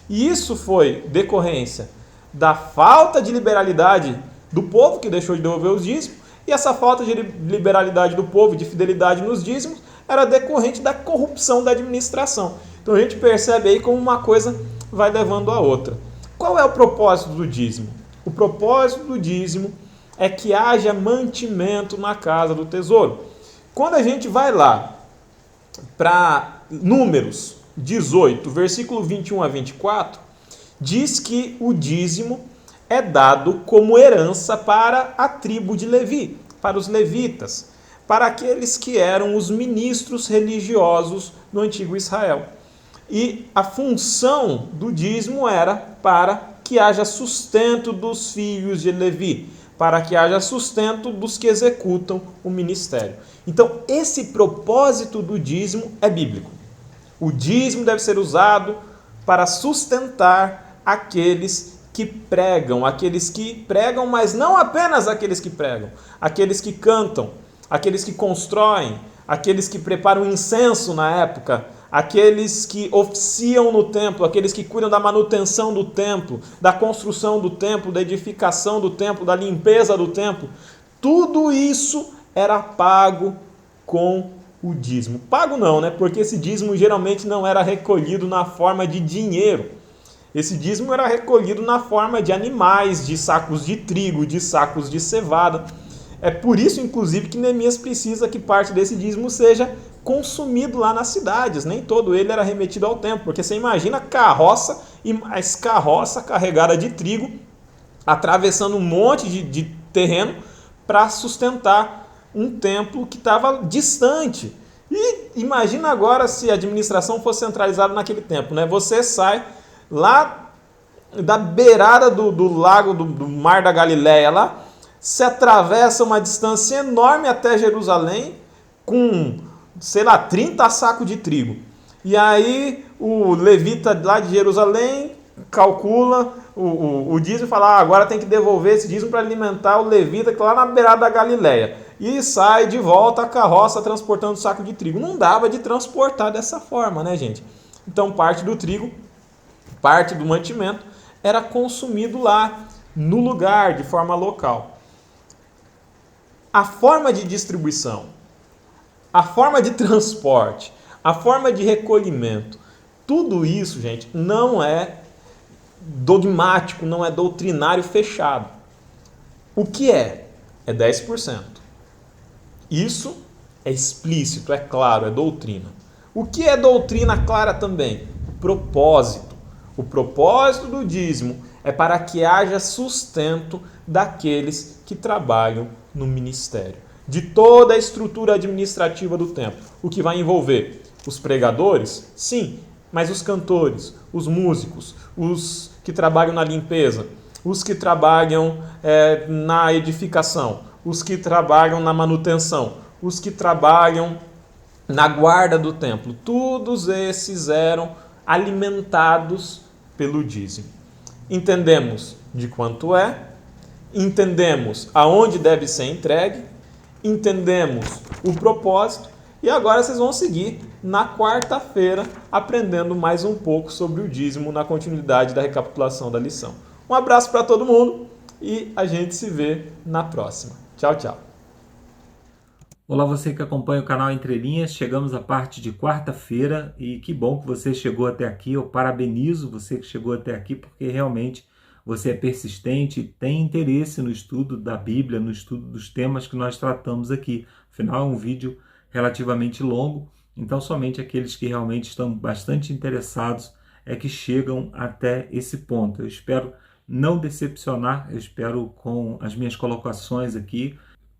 E isso foi decorrência da falta de liberalidade do povo, que deixou de devolver os dízimos, e essa falta de liberalidade do povo, de fidelidade nos dízimos, era decorrente da corrupção da administração. Então a gente percebe aí como uma coisa vai levando a outra. Qual é o propósito do dízimo? O propósito do dízimo é que haja mantimento na casa do tesouro. Quando a gente vai lá para Números 18, versículo 21 a 24, diz que o dízimo é dado como herança para a tribo de Levi, para os levitas, para aqueles que eram os ministros religiosos no antigo Israel. E a função do dízimo era para que haja sustento dos filhos de Levi, para que haja sustento dos que executam o ministério. Então, esse propósito do dízimo é bíblico. O dízimo deve ser usado para sustentar aqueles que pregam, mas não apenas aqueles que pregam, aqueles que cantam, aqueles que constroem, aqueles que preparam incenso na época, aqueles que oficiam no templo, aqueles que cuidam da manutenção do templo, da construção do templo, da edificação do templo, da limpeza do templo. Tudo isso era pago com o dízimo. Pago não, né? Porque esse dízimo geralmente não era recolhido na forma de dinheiro. Esse dízimo era recolhido na forma de animais, de sacos de trigo, de sacos de cevada. É por isso, inclusive, que Neemias precisa que parte desse dízimo seja consumido lá nas cidades. Nem todo ele era remetido ao templo, porque você imagina carroça e mais carroça carregada de trigo, atravessando um monte de terreno para sustentar um templo que estava distante. E imagina agora se a administração fosse centralizada naquele tempo, né? Você sai lá da beirada do lago, do mar da Galileia lá, se atravessa uma distância enorme até Jerusalém com, sei lá, 30 sacos de trigo. E aí o levita lá de Jerusalém calcula o dízimo e fala, agora tem que devolver esse dízimo para alimentar o levita que está lá na beirada da Galileia. E sai de volta a carroça transportando o saco de trigo. Não dava de transportar dessa forma, né, gente? Então parte do trigo, parte do mantimento era consumido lá no lugar, de forma local. A forma de distribuição, a forma de transporte, a forma de recolhimento, tudo isso, gente, não é dogmático, não é doutrinário fechado. O que é? É 10%. Isso é explícito, é claro, é doutrina. O que é doutrina clara também? O propósito. O propósito do dízimo é para que haja sustento daqueles que trabalham no ministério, de toda a estrutura administrativa do templo. O que vai envolver os pregadores? Sim, mas os cantores, os músicos, os que trabalham na limpeza, os que trabalham na edificação, os que trabalham na manutenção, os que trabalham na guarda do templo. Todos esses eram alimentados pelo dízimo. Entendemos de quanto é, entendemos aonde deve ser entregue, entendemos o propósito e agora vocês vão seguir na quarta-feira aprendendo mais um pouco sobre o dízimo na continuidade da recapitulação da lição. Um abraço para todo mundo e a gente se vê na próxima. Tchau, tchau. Olá, você que acompanha o canal Entre Linhas, chegamos à parte de quarta-feira e que bom que você chegou até aqui. Eu parabenizo você que chegou até aqui porque realmente você é persistente e tem interesse no estudo da Bíblia, no estudo dos temas que nós tratamos aqui. Afinal, é um vídeo relativamente longo, então somente aqueles que realmente estão bastante interessados é que chegam até esse ponto. Eu espero não decepcionar, eu espero com as minhas colocações aqui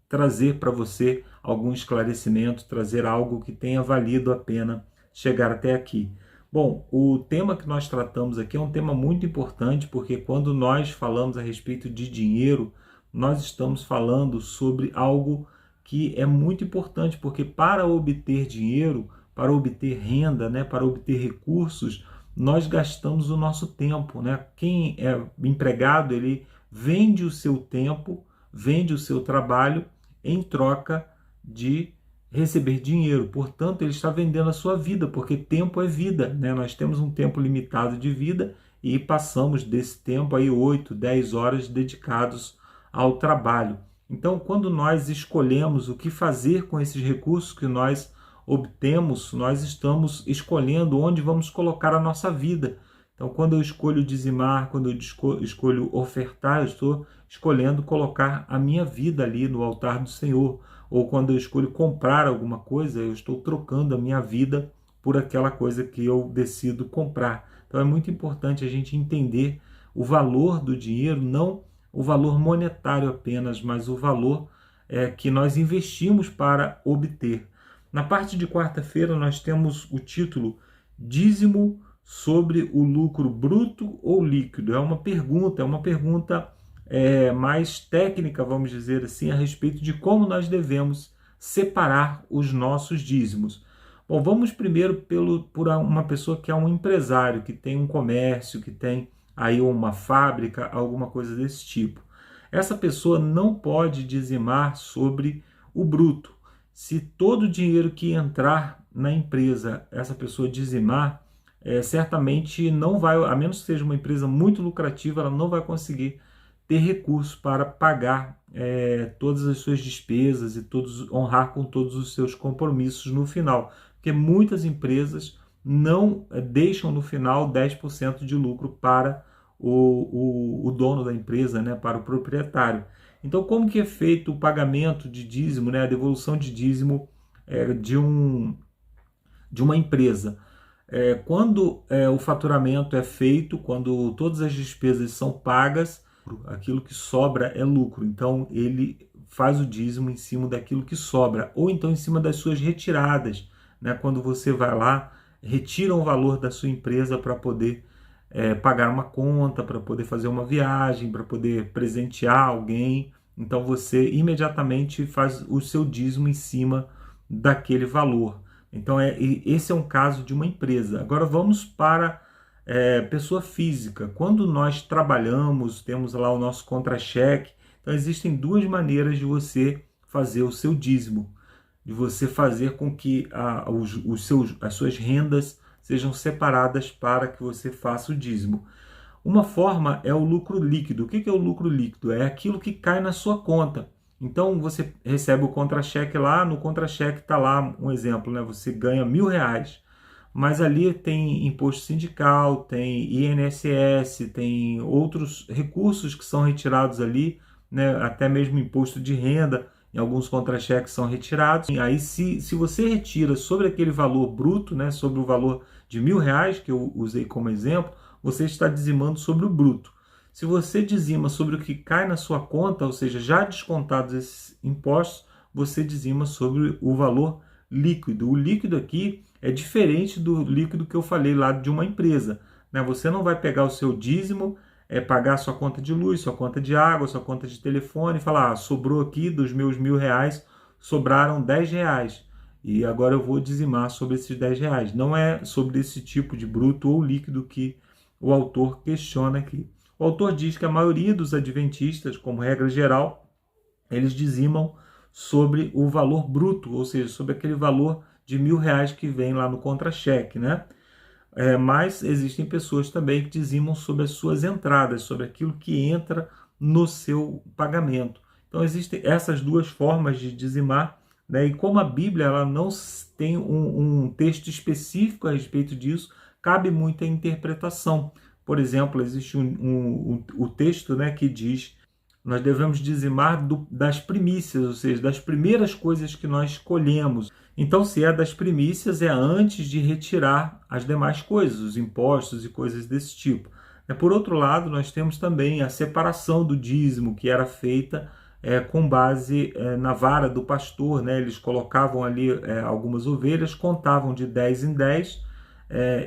trazer para você algum esclarecimento, trazer algo que tenha valido a pena chegar até aqui. Bom, o tema que nós tratamos aqui é um tema muito importante, porque quando nós falamos a respeito de dinheiro, nós estamos falando sobre algo que é muito importante, porque para obter dinheiro, para obter renda, né, para obter recursos, nós gastamos o nosso tempo, né? Quem é empregado, ele vende o seu tempo, vende o seu trabalho em troca de receber dinheiro. Portanto, ele está vendendo a sua vida, porque tempo é vida, né? Nós temos um tempo limitado de vida e passamos desse tempo aí 8, 10 horas dedicados ao trabalho. Então, quando nós escolhemos o que fazer com esses recursos que nós obtemos, nós estamos escolhendo onde vamos colocar a nossa vida. Então, quando eu escolho dizimar, quando eu escolho ofertar, eu estou escolhendo colocar a minha vida ali no altar do Senhor. Ou quando eu escolho comprar alguma coisa, eu estou trocando a minha vida por aquela coisa que eu decido comprar. Então, é muito importante a gente entender o valor do dinheiro, não o valor monetário apenas, mas o valor que nós investimos para obter. Na parte de quarta-feira, nós temos o título Dízimo sobre o lucro bruto ou líquido. É uma pergunta mais técnica, vamos dizer assim, a respeito de como nós devemos separar os nossos dízimos. Bom, vamos primeiro por uma pessoa que é um empresário, que tem um comércio, que tem aí uma fábrica, alguma coisa desse tipo. Essa pessoa não pode dizimar sobre o bruto. Se todo o dinheiro que entrar na empresa, essa pessoa dizimar, certamente não vai, a menos que seja uma empresa muito lucrativa, ela não vai conseguir ter recurso para pagar todas as suas despesas e honrar com todos os seus compromissos no final. Porque muitas empresas não deixam no final 10% de lucro para o dono da empresa, né, para o proprietário. Então, como que é feito o pagamento de dízimo, né, a devolução de dízimo de uma empresa? Quando o faturamento é feito, quando todas as despesas são pagas, aquilo que sobra é lucro. Então, ele faz o dízimo em cima daquilo que sobra, ou então em cima das suas retiradas, né? Quando você vai lá, retira um valor da sua empresa para poder pagar uma conta, para poder fazer uma viagem, para poder presentear alguém. Então, você imediatamente faz o seu dízimo em cima daquele valor. Então, esse é um caso de uma empresa. Agora, vamos para pessoa física. Quando nós trabalhamos, temos lá o nosso contra-cheque. Então, existem duas maneiras de você fazer o seu dízimo, de você fazer com que as suas rendas sejam separadas para que você faça o dízimo. Uma forma é o lucro líquido. O que é o lucro líquido? É aquilo que cai na sua conta. Então, você recebe o contra-cheque lá, no contra-cheque está lá um exemplo, né? Você ganha R$1.000, mas ali tem imposto sindical, tem INSS, tem outros recursos que são retirados ali, né? Até mesmo imposto de renda, em alguns contra-cheques são retirados. E aí, se você retira sobre aquele valor bruto, né? Sobre o valor de R$1.000, que eu usei como exemplo, você está dizimando sobre o bruto. Se você dizima sobre o que cai na sua conta, ou seja, já descontados esses impostos, você dizima sobre o valor líquido. O líquido aqui é diferente do líquido que eu falei lá de uma empresa, né? Você não vai pegar o seu dízimo, pagar sua conta de luz, sua conta de água, sua conta de telefone e falar, sobrou aqui dos meus R$1.000, sobraram R$10. E agora eu vou dizimar sobre esses R$10. Não é sobre esse tipo de bruto ou líquido que o autor questiona aqui. O autor diz que a maioria dos adventistas, como regra geral, eles dizimam sobre o valor bruto, ou seja, sobre aquele valor de R$1.000 que vem lá no contra-cheque, né? Mas existem pessoas também que dizimam sobre as suas entradas, sobre aquilo que entra no seu pagamento. Então existem essas duas formas de dizimar, né? E como a Bíblia ela não tem um texto específico a respeito disso, cabe muita interpretação. Por exemplo, existe o texto, né, que diz nós devemos dizimar das primícias, ou seja, das primeiras coisas que nós colhemos. Então, se é das primícias, é antes de retirar as demais coisas, os impostos e coisas desse tipo. Por outro lado, nós temos também a separação do dízimo, que era feita com base na vara do pastor, né? Eles colocavam ali algumas ovelhas, contavam de 10 em 10,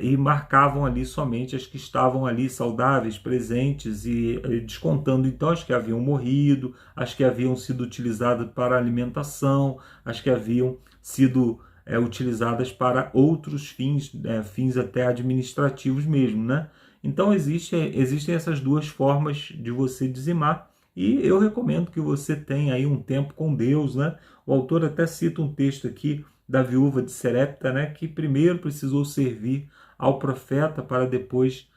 e marcavam ali somente as que estavam ali saudáveis, presentes, e descontando então as que haviam morrido, as que haviam sido utilizadas para alimentação, as que haviam sido utilizadas para outros fins, fins até administrativos mesmo, né? Então existem essas duas formas de você dizimar, e eu recomendo que você tenha aí um tempo com Deus, né? O autor até cita um texto aqui da viúva de Serepta, né, que primeiro precisou servir ao profeta para depois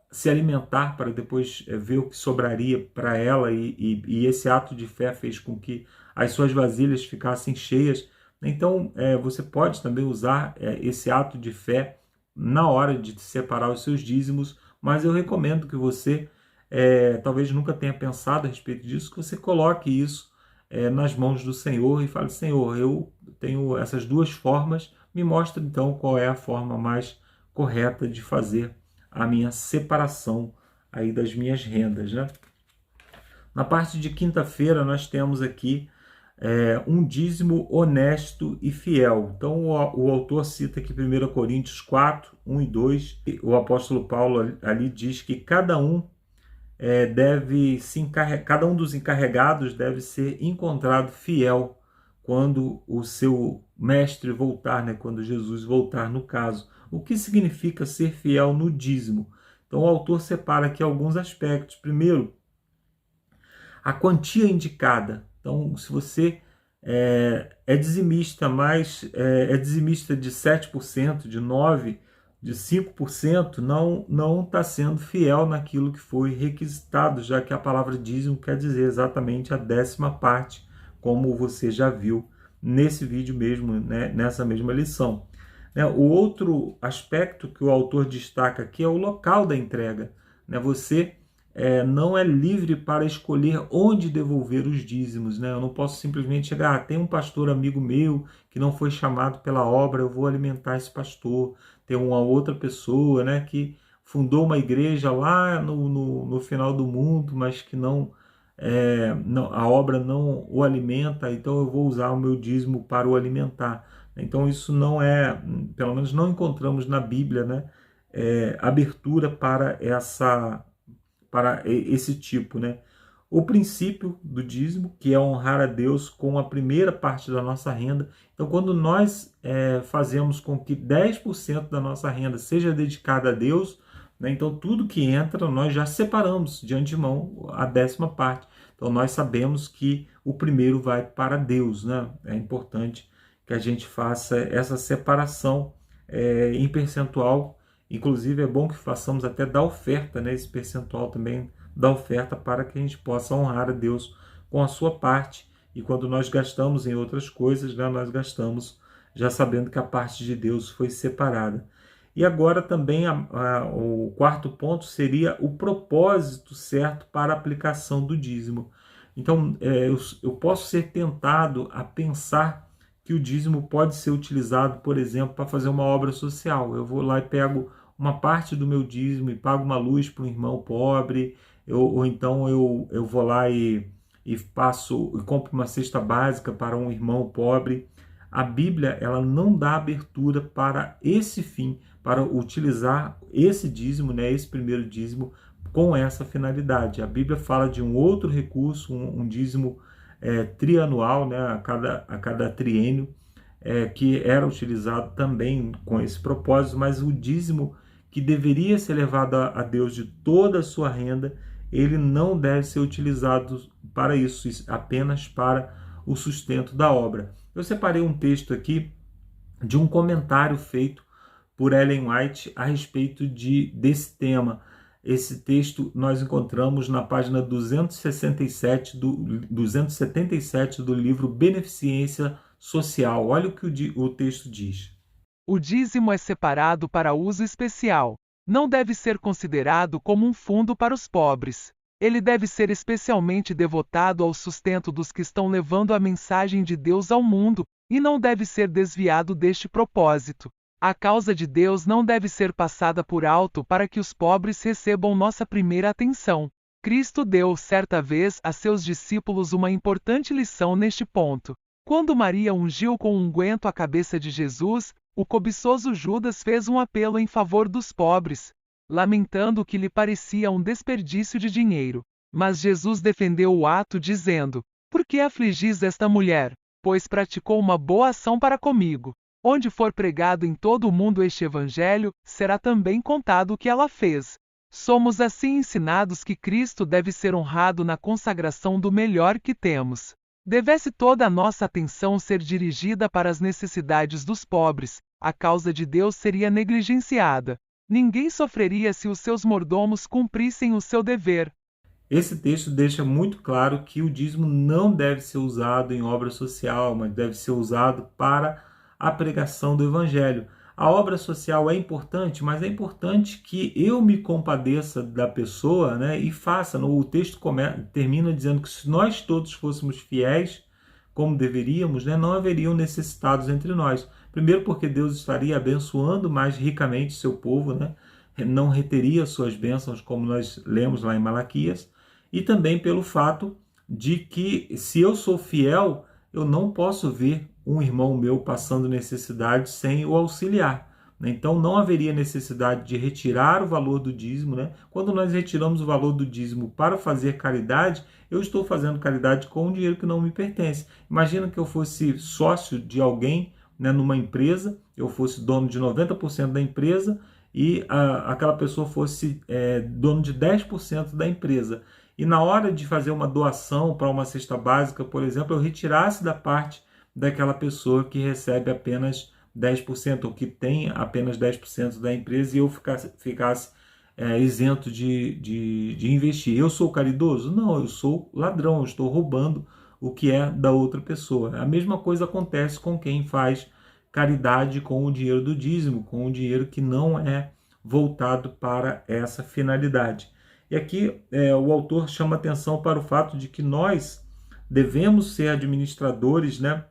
se alimentar, para depois ver o que sobraria para ela, e esse ato de fé fez com que as suas vasilhas ficassem cheias. Então, você pode também usar esse ato de fé na hora de separar os seus dízimos, mas eu recomendo que você, talvez nunca tenha pensado a respeito disso, que você coloque isso nas mãos do Senhor e fale, Senhor, eu tenho essas duas formas, me mostra então qual é a forma mais correta de fazer a minha separação aí das minhas rendas, né? Na parte de quinta-feira nós temos aqui um dízimo honesto e fiel. Então o autor cita aqui 1 Coríntios 4, 1 e 2, o apóstolo Paulo ali diz que cada um cada um dos encarregados deve ser encontrado fiel quando o seu mestre voltar, né? Quando Jesus voltar, no caso. O que significa ser fiel no dízimo? Então o autor separa aqui alguns aspectos. Primeiro, a quantia indicada. Então, se você é dizimista, mas é dizimista de 7%, de 9%, de 5%, não está sendo fiel naquilo que foi requisitado, já que a palavra dízimo quer dizer exatamente a 10ª parte, como você já viu nesse vídeo mesmo, né, nessa mesma lição. O outro aspecto que o autor destaca aqui é o local da entrega. Você não é livre para escolher onde devolver os dízimos. Eu não posso simplesmente chegar, tem um pastor amigo meu que não foi chamado pela obra, eu vou alimentar esse pastor. Tem uma outra pessoa que fundou uma igreja lá no final do mundo, mas que a obra não o alimenta, então eu vou usar o meu dízimo para o alimentar. Então isso não é, pelo menos não encontramos na Bíblia, abertura para esse tipo. O princípio do dízimo, que é honrar a Deus com a primeira parte da nossa renda. Então, quando nós fazemos com que 10% da nossa renda seja dedicada a Deus, então tudo que entra nós já separamos de antemão a 10ª parte. Então, nós sabemos que o primeiro vai para Deus. É importante que a gente faça essa separação em percentual. Inclusive, é bom que façamos até da oferta, esse percentual também da oferta, para que a gente possa honrar a Deus com a sua parte. E quando nós gastamos em outras coisas, nós gastamos já sabendo que a parte de Deus foi separada. E agora também o quarto ponto seria o propósito certo para a aplicação do dízimo. Então, eu posso ser tentado a pensar que o dízimo pode ser utilizado, por exemplo, para fazer uma obra social. Eu vou lá e pego uma parte do meu dízimo e pago uma luz para um irmão pobre, ou então eu vou lá e compro uma cesta básica para um irmão pobre. A Bíblia ela não dá abertura para esse fim, para utilizar esse dízimo, esse primeiro dízimo, com essa finalidade. A Bíblia fala de um outro recurso, um dízimo trianual, a cada triênio, que era utilizado também com esse propósito, mas o dízimo que deveria ser levado a Deus de toda a sua renda, ele não deve ser utilizado para isso, apenas para o sustento da obra. Eu separei um texto aqui de um comentário feito por Ellen White a respeito desse tema. Esse texto nós encontramos na página 277 do livro Beneficência Social. Olha o que o texto diz. O dízimo é separado para uso especial. Não deve ser considerado como um fundo para os pobres. Ele deve ser especialmente devotado ao sustento dos que estão levando a mensagem de Deus ao mundo, e não deve ser desviado deste propósito. A causa de Deus não deve ser passada por alto para que os pobres recebam nossa primeira atenção. Cristo deu, certa vez, a seus discípulos uma importante lição neste ponto. Quando Maria ungiu com unguento a cabeça de Jesus, o cobiçoso Judas fez um apelo em favor dos pobres, lamentando que lhe parecia um desperdício de dinheiro. Mas Jesus defendeu o ato dizendo: "Por que afligis esta mulher? Pois praticou uma boa ação para comigo. Onde for pregado em todo o mundo este evangelho, será também contado o que ela fez." Somos assim ensinados que Cristo deve ser honrado na consagração do melhor que temos. Devesse toda a nossa atenção ser dirigida para as necessidades dos pobres, a causa de Deus seria negligenciada. Ninguém sofreria se os seus mordomos cumprissem o seu dever. Esse texto deixa muito claro que o dízimo não deve ser usado em obra social, mas deve ser usado para a pregação do evangelho. A obra social é importante, mas é importante que eu me compadeça da pessoa, e faça. O texto termina dizendo que se nós todos fôssemos fiéis, como deveríamos, não haveriam necessitados entre nós. Primeiro porque Deus estaria abençoando mais ricamente seu povo, não reteria suas bênçãos, como nós lemos lá em Malaquias, e também pelo fato de que, se eu sou fiel, eu não posso ver um irmão meu passando necessidade sem o auxiliar. Então não haveria necessidade de retirar o valor do dízimo. Quando nós retiramos o valor do dízimo para fazer caridade, eu estou fazendo caridade com um dinheiro que não me pertence. Imagina que eu fosse sócio de alguém, numa empresa, eu fosse dono de 90% da empresa, e aquela pessoa fosse dono de 10% da empresa. E na hora de fazer uma doação para uma cesta básica, por exemplo, eu retirasse da parte daquela pessoa que recebe apenas 10%, ou que tem apenas 10% da empresa, e eu ficasse isento de investir. Eu sou caridoso? Não, eu sou ladrão, eu estou roubando o que é da outra pessoa. A mesma coisa acontece com quem faz caridade com o dinheiro do dízimo, com o dinheiro que não é voltado para essa finalidade. E aqui o autor chama atenção para o fato de que nós devemos ser administradores, né,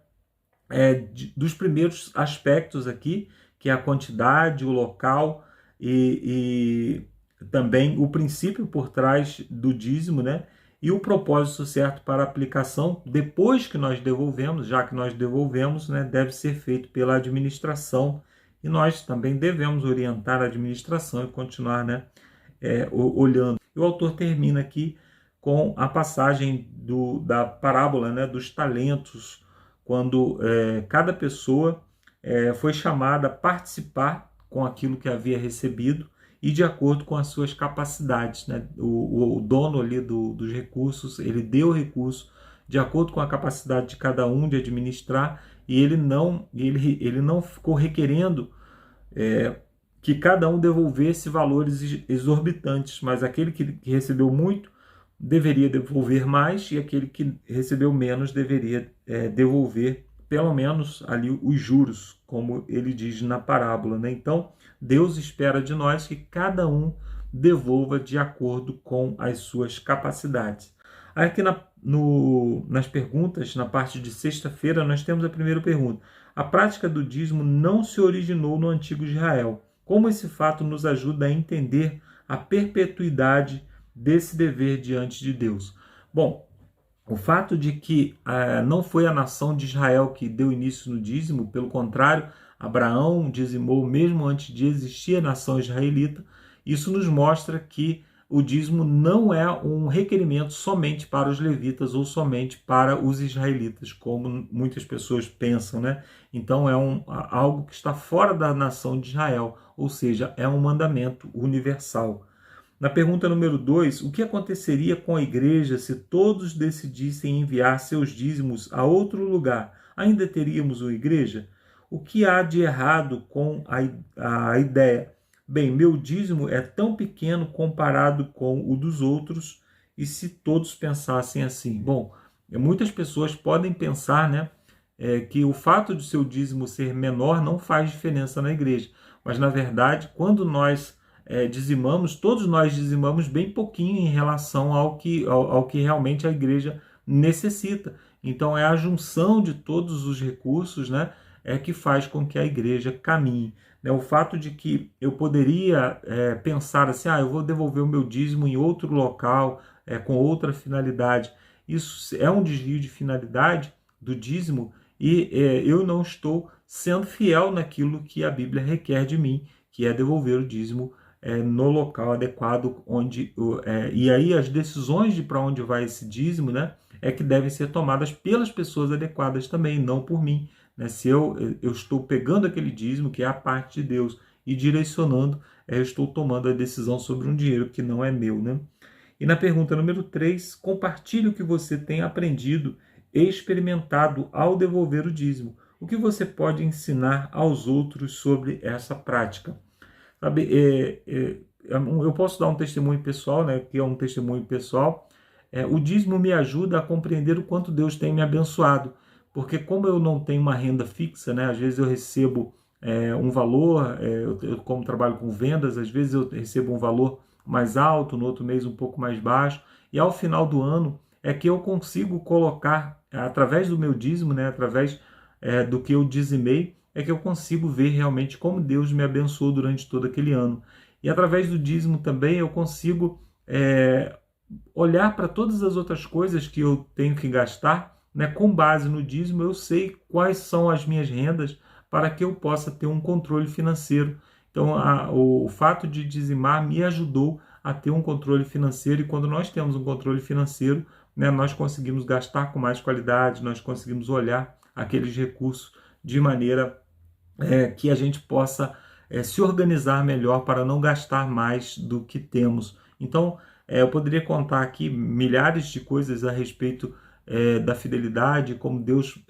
dos primeiros aspectos aqui, que é a quantidade, o local e também o princípio por trás do dízimo, né, e o propósito certo para a aplicação depois que nós devolvemos. Já que nós devolvemos, né, deve ser feito pela administração, e nós também devemos orientar a administração e continuar, né, olhando. E o autor termina aqui com a passagem da parábola, né, dos talentos, quando cada pessoa foi chamada a participar com aquilo que havia recebido e de acordo com as suas capacidades, né? O dono ali dos recursos, ele deu o recurso de acordo com a capacidade de cada um de administrar, e ele não ficou requerendo que cada um devolvesse valores exorbitantes, mas aquele que recebeu muito deveria devolver mais, e aquele que recebeu menos deveria devolver pelo menos ali os juros, como ele diz na parábola, né? Então, Deus espera de nós que cada um devolva de acordo com as suas capacidades. Aqui nas perguntas, na parte de sexta-feira, nós temos a primeira pergunta. A prática do dízimo não se originou no antigo Israel. Como esse fato nos ajuda a entender a perpetuidade desse dever diante de Deus? Bom, o fato de que não foi a nação de Israel que deu início no dízimo, pelo contrário, Abraão dizimou mesmo antes de existir a nação israelita. Isso nos mostra que o dízimo não é um requerimento somente para os levitas ou somente para os israelitas, como muitas pessoas pensam, né? Então é algo que está fora da nação de Israel, ou seja, é um mandamento universal. Na pergunta número 2, o que aconteceria com a igreja se todos decidissem enviar seus dízimos a outro lugar? Ainda teríamos uma igreja? O que há de errado com a ideia? Bem, meu dízimo é tão pequeno comparado com o dos outros, e se todos pensassem assim? Bom, muitas pessoas podem pensar, né, que o fato de seu dízimo ser menor não faz diferença na igreja. Mas, na verdade, quando nós dizimamos, todos nós dizimamos bem pouquinho em relação ao que realmente a igreja necessita. Então, é a junção de todos os recursos, né, que faz com que a igreja caminhe. O fato de que eu poderia pensar assim, eu vou devolver o meu dízimo em outro local, com outra finalidade, isso é um desvio de finalidade do dízimo, e eu não estou sendo fiel naquilo que a Bíblia requer de mim, que é devolver o dízimo no local adequado, e aí as decisões de para onde vai esse dízimo, né, que devem ser tomadas pelas pessoas adequadas também, não por mim. Se eu estou pegando aquele dízimo, que é a parte de Deus, e direcionando, eu estou tomando a decisão sobre um dinheiro que não é meu, né? E na pergunta número 3, compartilhe o que você tem aprendido e experimentado ao devolver o dízimo. O que você pode ensinar aos outros sobre essa prática? Sabe, eu posso dar um testemunho pessoal, né, que é um testemunho pessoal. O dízimo me ajuda a compreender o quanto Deus tem me abençoado. Porque como eu não tenho uma renda fixa, né, às vezes eu recebo um valor, eu como trabalho com vendas, às vezes eu recebo um valor mais alto, no outro mês um pouco mais baixo, e ao final do ano é que eu consigo colocar, através do meu dízimo, né, através do que eu dizimei, é que eu consigo ver realmente como Deus me abençoou durante todo aquele ano. E através do dízimo também eu consigo olhar para todas as outras coisas que eu tenho que gastar, né, com base no dízimo. Eu sei quais são as minhas rendas para que eu possa ter um controle financeiro. Então, o fato de dizimar me ajudou a ter um controle financeiro, e quando nós temos um controle financeiro, né, nós conseguimos gastar com mais qualidade, nós conseguimos olhar aqueles recursos de maneira que a gente possa se organizar melhor para não gastar mais do que temos. Então, eu poderia contar aqui milhares de coisas a respeito da fidelidade, como Deus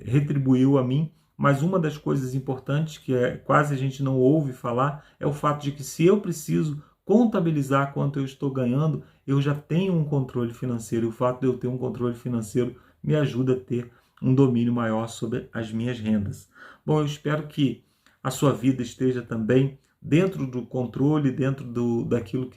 retribuiu a mim, mas uma das coisas importantes que quase a gente não ouve falar é o fato de que se eu preciso contabilizar quanto eu estou ganhando, eu já tenho um controle financeiro, e o fato de eu ter um controle financeiro me ajuda a ter um domínio maior sobre as minhas rendas. Bom, eu espero que a sua vida esteja também dentro do controle, dentro daquilo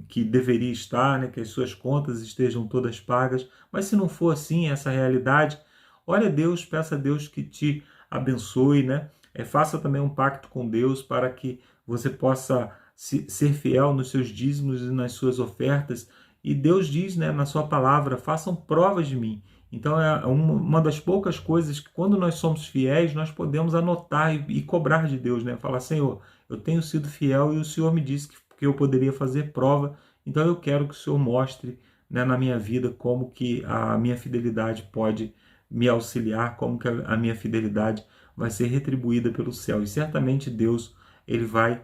que deveria estar, né? Que as suas contas estejam todas pagas, mas se não for assim, essa realidade, ore a Deus, peça a Deus que te abençoe, né? Faça também um pacto com Deus para que você possa ser fiel nos seus dízimos e nas suas ofertas. E Deus diz, né, na sua palavra, façam provas de mim. Então é uma das poucas coisas que quando nós somos fiéis, nós podemos anotar e cobrar de Deus, né? Falar, Senhor, eu tenho sido fiel e o Senhor me disse que eu poderia fazer prova, então eu quero que o Senhor mostre, né, na minha vida como que a minha fidelidade pode me auxiliar, como que a minha fidelidade vai ser retribuída pelo céu. E certamente Deus, ele vai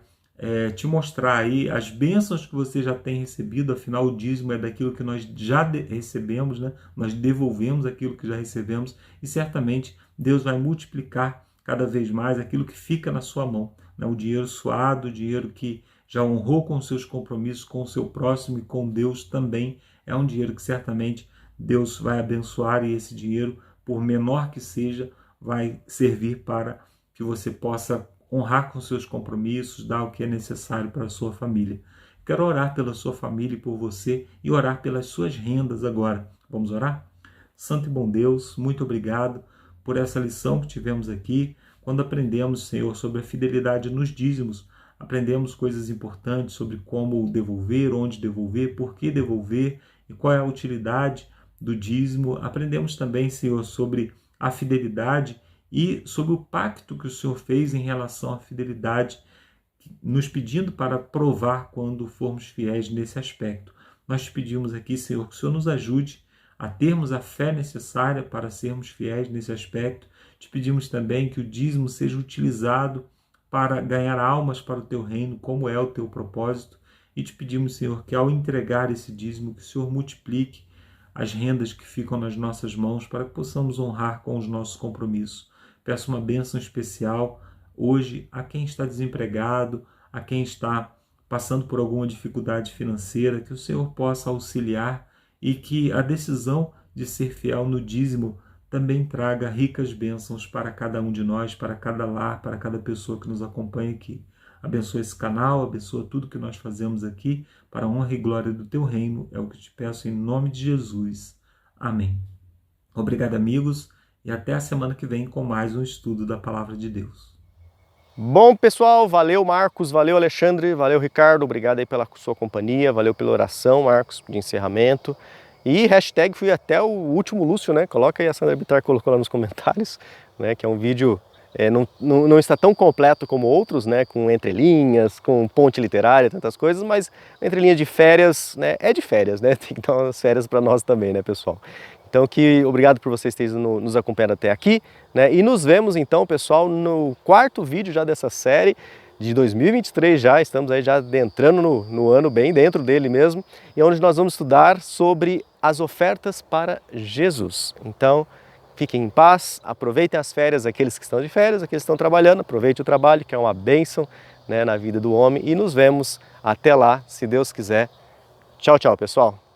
te mostrar aí as bênçãos que você já tem recebido. Afinal, o dízimo é daquilo que nós já recebemos, né? Nós devolvemos aquilo que já recebemos, e certamente Deus vai multiplicar cada vez mais aquilo que fica na sua mão, né? O dinheiro suado, o dinheiro que já honrou com seus compromissos com o seu próximo e com Deus também, é um dinheiro que certamente Deus vai abençoar, e esse dinheiro, por menor que seja, vai servir para que você possa honrar com seus compromissos, dar o que é necessário para a sua família. Quero orar pela sua família e por você, e orar pelas suas rendas agora. Vamos orar? Santo e bom Deus, muito obrigado por essa lição que tivemos aqui, quando aprendemos, Senhor, sobre a fidelidade nos dízimos. Aprendemos coisas importantes sobre como devolver, onde devolver, por que devolver e qual é a utilidade do dízimo. Aprendemos também, Senhor, sobre a fidelidade e sobre o pacto que o Senhor fez em relação à fidelidade, nos pedindo para provar quando formos fiéis nesse aspecto. Nós te pedimos aqui, Senhor, que o Senhor nos ajude a termos a fé necessária para sermos fiéis nesse aspecto. Te pedimos também que o dízimo seja utilizado para ganhar almas para o teu reino, como é o teu propósito. E te pedimos, Senhor, que ao entregar esse dízimo, que o Senhor multiplique as rendas que ficam nas nossas mãos, para que possamos honrar com os nossos compromissos. Peço uma bênção especial hoje a quem está desempregado, a quem está passando por alguma dificuldade financeira, que o Senhor possa auxiliar, e que a decisão de ser fiel no dízimo também traga ricas bênçãos para cada um de nós, para cada lar, para cada pessoa que nos acompanha aqui. Abençoa esse canal, abençoa tudo que nós fazemos aqui, para a honra e glória do teu reino. É o que te peço em nome de Jesus. Amém. Obrigado, amigos, e até a semana que vem com mais um estudo da Palavra de Deus. Bom, pessoal, valeu Marcos, valeu Alexandre, valeu Ricardo, obrigado aí pela sua companhia, valeu pela oração, Marcos, de encerramento. E hashtag fui até o último Lúcio, né? Coloca aí, a Sandra Bittar colocou lá nos comentários, né? Que é um vídeo, não está tão completo como outros, né? Com entrelinhas, com ponte literária, tantas coisas, mas entrelinha de férias, né? É de férias, né? Tem que dar umas férias para nós também, né, pessoal? Então, obrigado por vocês terem nos acompanhado até aqui, né? E nos vemos então, pessoal, no quarto vídeo já dessa série de 2023 já, estamos aí já entrando no ano bem dentro dele mesmo, e onde nós vamos estudar sobre as ofertas para Jesus. Então, fiquem em paz, aproveitem as férias, aqueles que estão de férias, aqueles que estão trabalhando, aproveite o trabalho, que é uma bênção, né, na vida do homem, e nos vemos até lá, se Deus quiser. Tchau, tchau, pessoal!